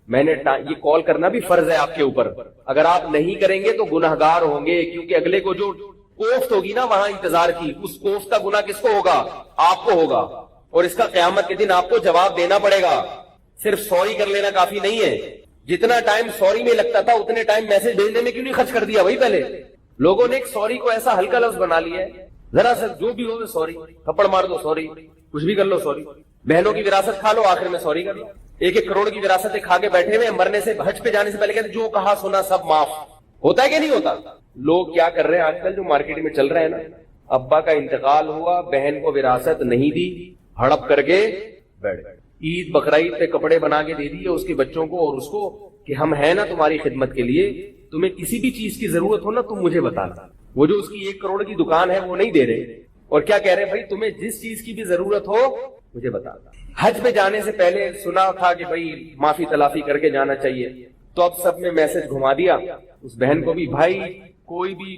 [SPEAKER 2] میں نے یہ کال کرنا بھی فرض ہے آپ کے اوپر. اگر آپ نہیں کریں گے تو گناہگار ہوں گے کیونکہ اگلے کو جو کوفت ہوگی نا وہاں انتظار کی, اس کوفت کا گناہ کس کو ہوگا؟ آپ کو ہوگا, اور اس کا قیامت کے دن آپ کو جواب دینا پڑے گا. صرف سوری کر لینا کافی نہیں ہے. جتنا ٹائم سوری میں لگتا تھا اتنے ٹائم میسج بھیجنے میں کیوں نہیں خرچ کر دیا بھائی؟ پہلے لوگوں نے ایک سوری کو ایسا ہلکا لفظ بنا لیا ہے, ذرا سا جو بھی ہو سوری, تھپڑ مار دو سوری, کچھ بھی کر لو سوری. بہنوں کی وراثت کھا لو, آخر میں سوری کر لو. 1 کروڑ کی وراثت کھا کے بیٹھے ہوئے, مرنے سے حج پہ جانے سے پہلے کہتے جو کہا سنا سب معاف. ہوتا ہے کہ نہیں ہوتا؟ لوگ کیا کر رہے ہیں آج کل, جو مارکیٹ میں چل رہا ہے نا, ابا کا انتقال ہوا, بہن کو وراثت نہیں دی, ہڑپ کر کے بیٹھ گئے. عید بقرعید پہ کپڑے بنا کے دے دیے اس کے بچوں کو اور اس کو کہ ہم ہیں نا تمہاری خدمت کے لیے, تمہیں کسی بھی چیز کی ضرورت ہو نا تم مجھے بتانا. وہ جو اس کی 1 کروڑ کی دکان ہے وہ نہیں دے رہے, اور کیا کہہ رہے بھائی تمہیں جس چیز کی بھی ضرورت ہو مجھے بتانا. حج پہ جانے سے پہلے سنا تھا کہ بھائی معافی تلافی کر کے جانا چاہیے, تو اب سب نے میسج گھما دیا اس بہن کو بھی, بھائی کوئی بھی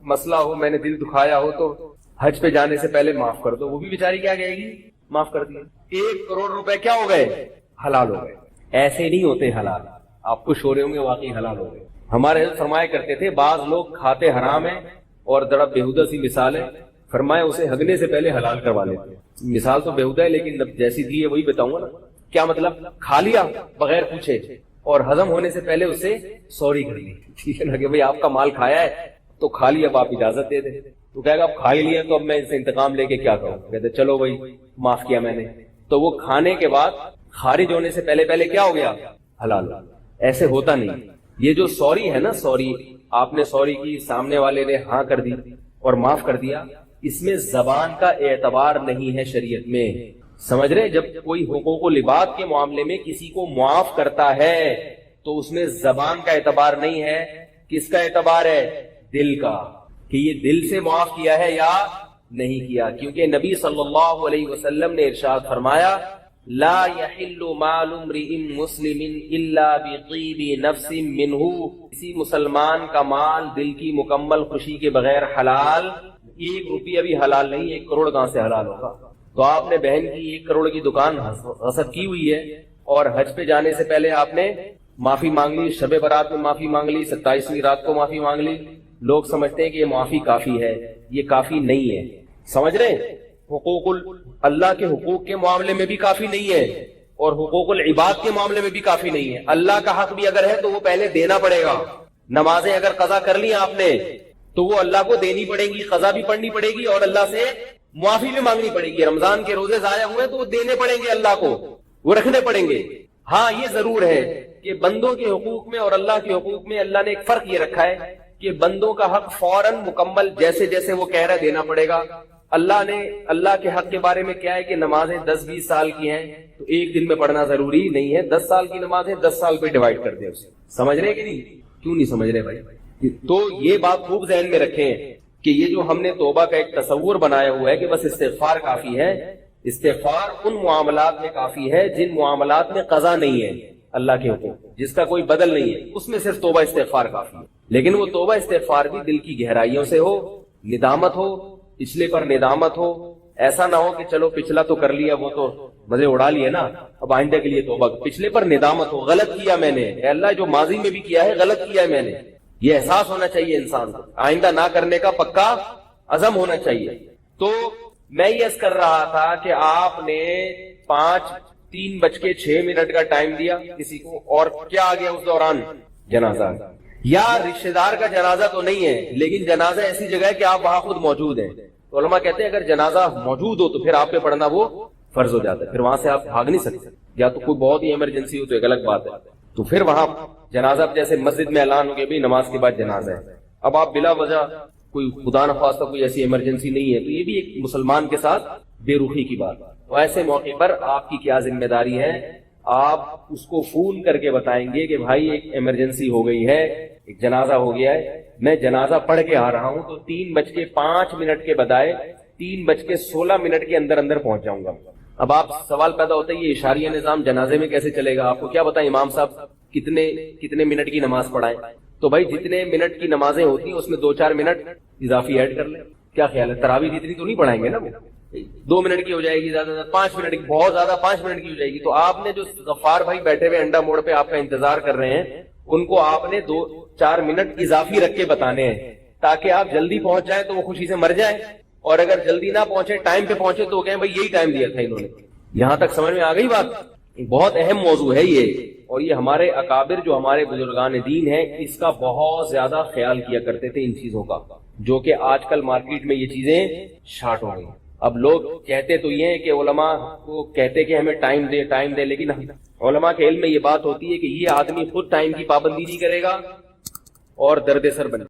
[SPEAKER 2] مسئلہ ہو, میں نے دل دکھایا ہو تو حج پہ جانے سے پہلے معاف کر دو. وہ بھی بیچاری کیا کہے گی, معاف کر دیا. 1 کروڑ روپے کیا ہو گئے؟ حلال ہو گئے. ایسے نہیں ہوتے حلال, آپ کو شورے ہوں گے واقعی حلال ہو گئے. ہمارے فرمایا کرتے تھے بعض لوگ کھاتے حرام ہیں اور ذرا بےہودہ سی مثال ہے, فرمایا اسے ہگنے سے پہلے حلال کروا لیتے. مثال تو بےہودہ ہے لیکن جیسی تھی ہے وہی بتاؤں گا نا. کیا مطلب؟ کھا لیا بغیر پوچھے اور ہضم ہونے سے پہلے اسے سوری کر لی. ٹھیک ہے نا کہ بھائی آپ کا مال کھایا ہے تو کھا لیا, اب آپ اجازت دے دیں. تو کہے گا اب کھا ہی لیا تو اب میں اسے انتقام لے کے کیا کروں؟ کہتے چلو بھائی معاف کیا میں نے. تو وہ کھانے کے بعد خارج ہونے سے پہلے کیا ہو گیا؟ حلال. ایسے ہوتا نہیں. یہ جو سوری ہے نا, سوری آپ نے سوری کی, سامنے والے نے ہاں کر دی اور معاف کر دیا, اس میں زبان کا اعتبار نہیں ہے شریعت میں. سمجھ رہے؟ جب کوئی حقوق و لباد کے معاملے میں کسی کو معاف کرتا ہے تو اس میں زبان کا اعتبار نہیں ہے. کس کا اعتبار ہے؟ دل کا, کہ یہ دل سے معاف کیا ہے یا نہیں کیا. کیونکہ نبی صلی اللہ علیہ وسلم نے ارشاد فرمایا لا يحل مال امرئ مسلم الا بطیب نفس منہ, کسی مسلمان کا مال دل کی مکمل خوشی کے بغیر حلال. 1 روپیہ بھی حلال نہیں, 1 کروڑ کہاں سے حلال ہوگا؟ تو آپ نے بہن کی 1 کروڑ کی دکان غصب کی ہوئی ہے اور حج پہ جانے سے پہلے آپ نے معافی مانگ لی, شب برات میں معافی مانگ لی, 27ویں رات کو معافی مانگ لی. لوگ سمجھتے ہیں کہ یہ معافی کافی ہے, یہ کافی نہیں ہے. سمجھ رہے ہیں؟ حقوق اللہ کے حقوق کے معاملے میں بھی کافی نہیں ہے اور حقوق العباد کے معاملے میں بھی کافی نہیں ہے. اللہ کا حق بھی اگر ہے تو وہ پہلے دینا پڑے گا. نمازیں اگر قضا کر لی آپ نے تو وہ اللہ کو دینی پڑے گی, قضا بھی پڑھنی پڑے گی اور اللہ سے معافی بھی مانگنی پڑے گی. رمضان کے روزے ضائع ہوئے تو وہ دینے پڑیں گے اللہ کو, وہ رکھنے پڑیں گے. ہاں یہ ضرور ہے کہ بندوں کے حقوق میں اور اللہ کے حقوق میں اللہ نے ایک فرق یہ رکھا ہے کہ بندوں کا حق فوراً مکمل جیسے جیسے وہ کہہ رہا ہے دینا پڑے گا. اللہ کے حق کے بارے میں کیا ہے کہ نمازیں 10-20 سال کی ہیں تو ایک دن میں پڑھنا ضروری نہیں ہے. 10 سال کی نمازیں 10 سال پہ ڈیوائڈ کر دیں اسے. سمجھ رہے کہ نہیں؟ کیوں نہیں سمجھ رہے بھائی؟ تو یہ بات خوب ذہن میں رکھیں کہ یہ جو ہم نے توبہ کا ایک تصور بنایا ہوا ہے کہ بس استغفار کافی ہے، استغفار ان معاملات میں کافی ہے جن معاملات میں قضا نہیں ہے اللہ کے حکم، جس کا کوئی بدل نہیں ہے، اس میں صرف توبہ استغفار کافی ہے. لیکن وہ توبہ استغفار بھی دل کی گہرائیوں سے ہو، ندامت ہو، پچھلے پر ندامت ہو. ایسا نہ ہو کہ چلو پچھلا تو کر لیا، وہ تو مزے اڑا لیے نا، اب آئندہ کے لیے توبہ. پچھلے پر ندامت ہو، غلط کیا میں نے، اے اللہ جو ماضی میں بھی کیا ہے غلط کیا ہے میں نے، یہ احساس ہونا چاہیے انسان کو، آئندہ نہ کرنے کا پکا عزم ہونا چاہیے. تو میں یہ عرض کر رہا تھا کہ آپ نے 3:06 کا ٹائم دیا کسی کو، اور کیا آ گیا اس دوران؟ جنازہ. یا رشتہ دار کا جنازہ تو نہیں ہے لیکن جنازہ ایسی جگہ ہے کہ آپ وہاں خود موجود ہیں. تو علماء کہتے ہیں اگر جنازہ موجود ہو تو پھر آپ پہ پڑھنا وہ فرض ہو جاتا ہے، پھر وہاں سے آپ بھاگ نہیں سکتے. یا تو کوئی بہت ہی ایمرجنسی ہو تو ایک الگ بات ہے، تو پھر وہاں جنازہ جیسے مسجد میں اعلان ہو گیا بھی نماز کے بعد جنازہ ہے، اب آپ بلا وجہ کوئی خدا نخواستہ کوئی ایسی ایمرجنسی نہیں ہے تو یہ بھی ایک مسلمان کے ساتھ بے رخی کی بات. تو ایسے موقع پر آپ کی کیا ذمہ داری ہے؟ آپ اس کو فون کر کے بتائیں گے کہ بھائی ایک ایمرجنسی ہو گئی ہے، ایک جنازہ ہو گیا ہے، میں جنازہ پڑھ کے آ رہا ہوں تو 3:05 کے بجائے 3:16 کے اندر اندر پہنچ جاؤں گا. اب آپ سوال پیدا ہوتا ہے یہ اشاریہ نظام جنازے میں کیسے چلے گا؟ آپ کو کیا بتائیں امام صاحب کتنے منٹ کی نماز پڑھائیں؟ تو بھائی جتنے منٹ کی نمازیں ہوتی ہیں اس میں 2-4 منٹ اضافی ایڈ کر لیں. کیا خیال ہے؟ تراویح اتنی تو نہیں پڑھائیں گے نا، 2 منٹ کی ہو جائے گی، زیادہ 5 منٹ کی، بہت زیادہ 5 منٹ کی ہو جائے گی. تو آپ نے جو غفار بھائی بیٹھے ہوئے انڈا موڑ پہ آپ کا انتظار کر رہے ہیں ان کو آپ نے 2-4 منٹ اضافی رکھ کے بتانے ہیں تاکہ آپ جلدی پہنچ جائیں تو وہ خوشی سے مر جائیں، اور اگر جلدی نہ پہنچے ٹائم پہ پہنچے تو کہیں بھائی یہی ٹائم دیا تھا انہوں نے. یہاں تک سمجھ میں آ گئی بات؟ بہت اہم موضوع ہے یہ، اور یہ ہمارے اکابر جو ہمارے بزرگان دین ہیں اس کا بہت زیادہ خیال کیا کرتے تھے ان چیزوں کا، جو کہ آج کل مارکیٹ میں یہ چیزیں شارٹ ہو گئی. اب لوگ کہتے تو یہ ہیں کہ علماء کو کہتے کہ ہمیں ٹائم دے، لیکن علماء کے علم میں یہ بات ہوتی ہے کہ یہ آدمی خود ٹائم کی پابندی نہیں کرے گا اور درد سر بنے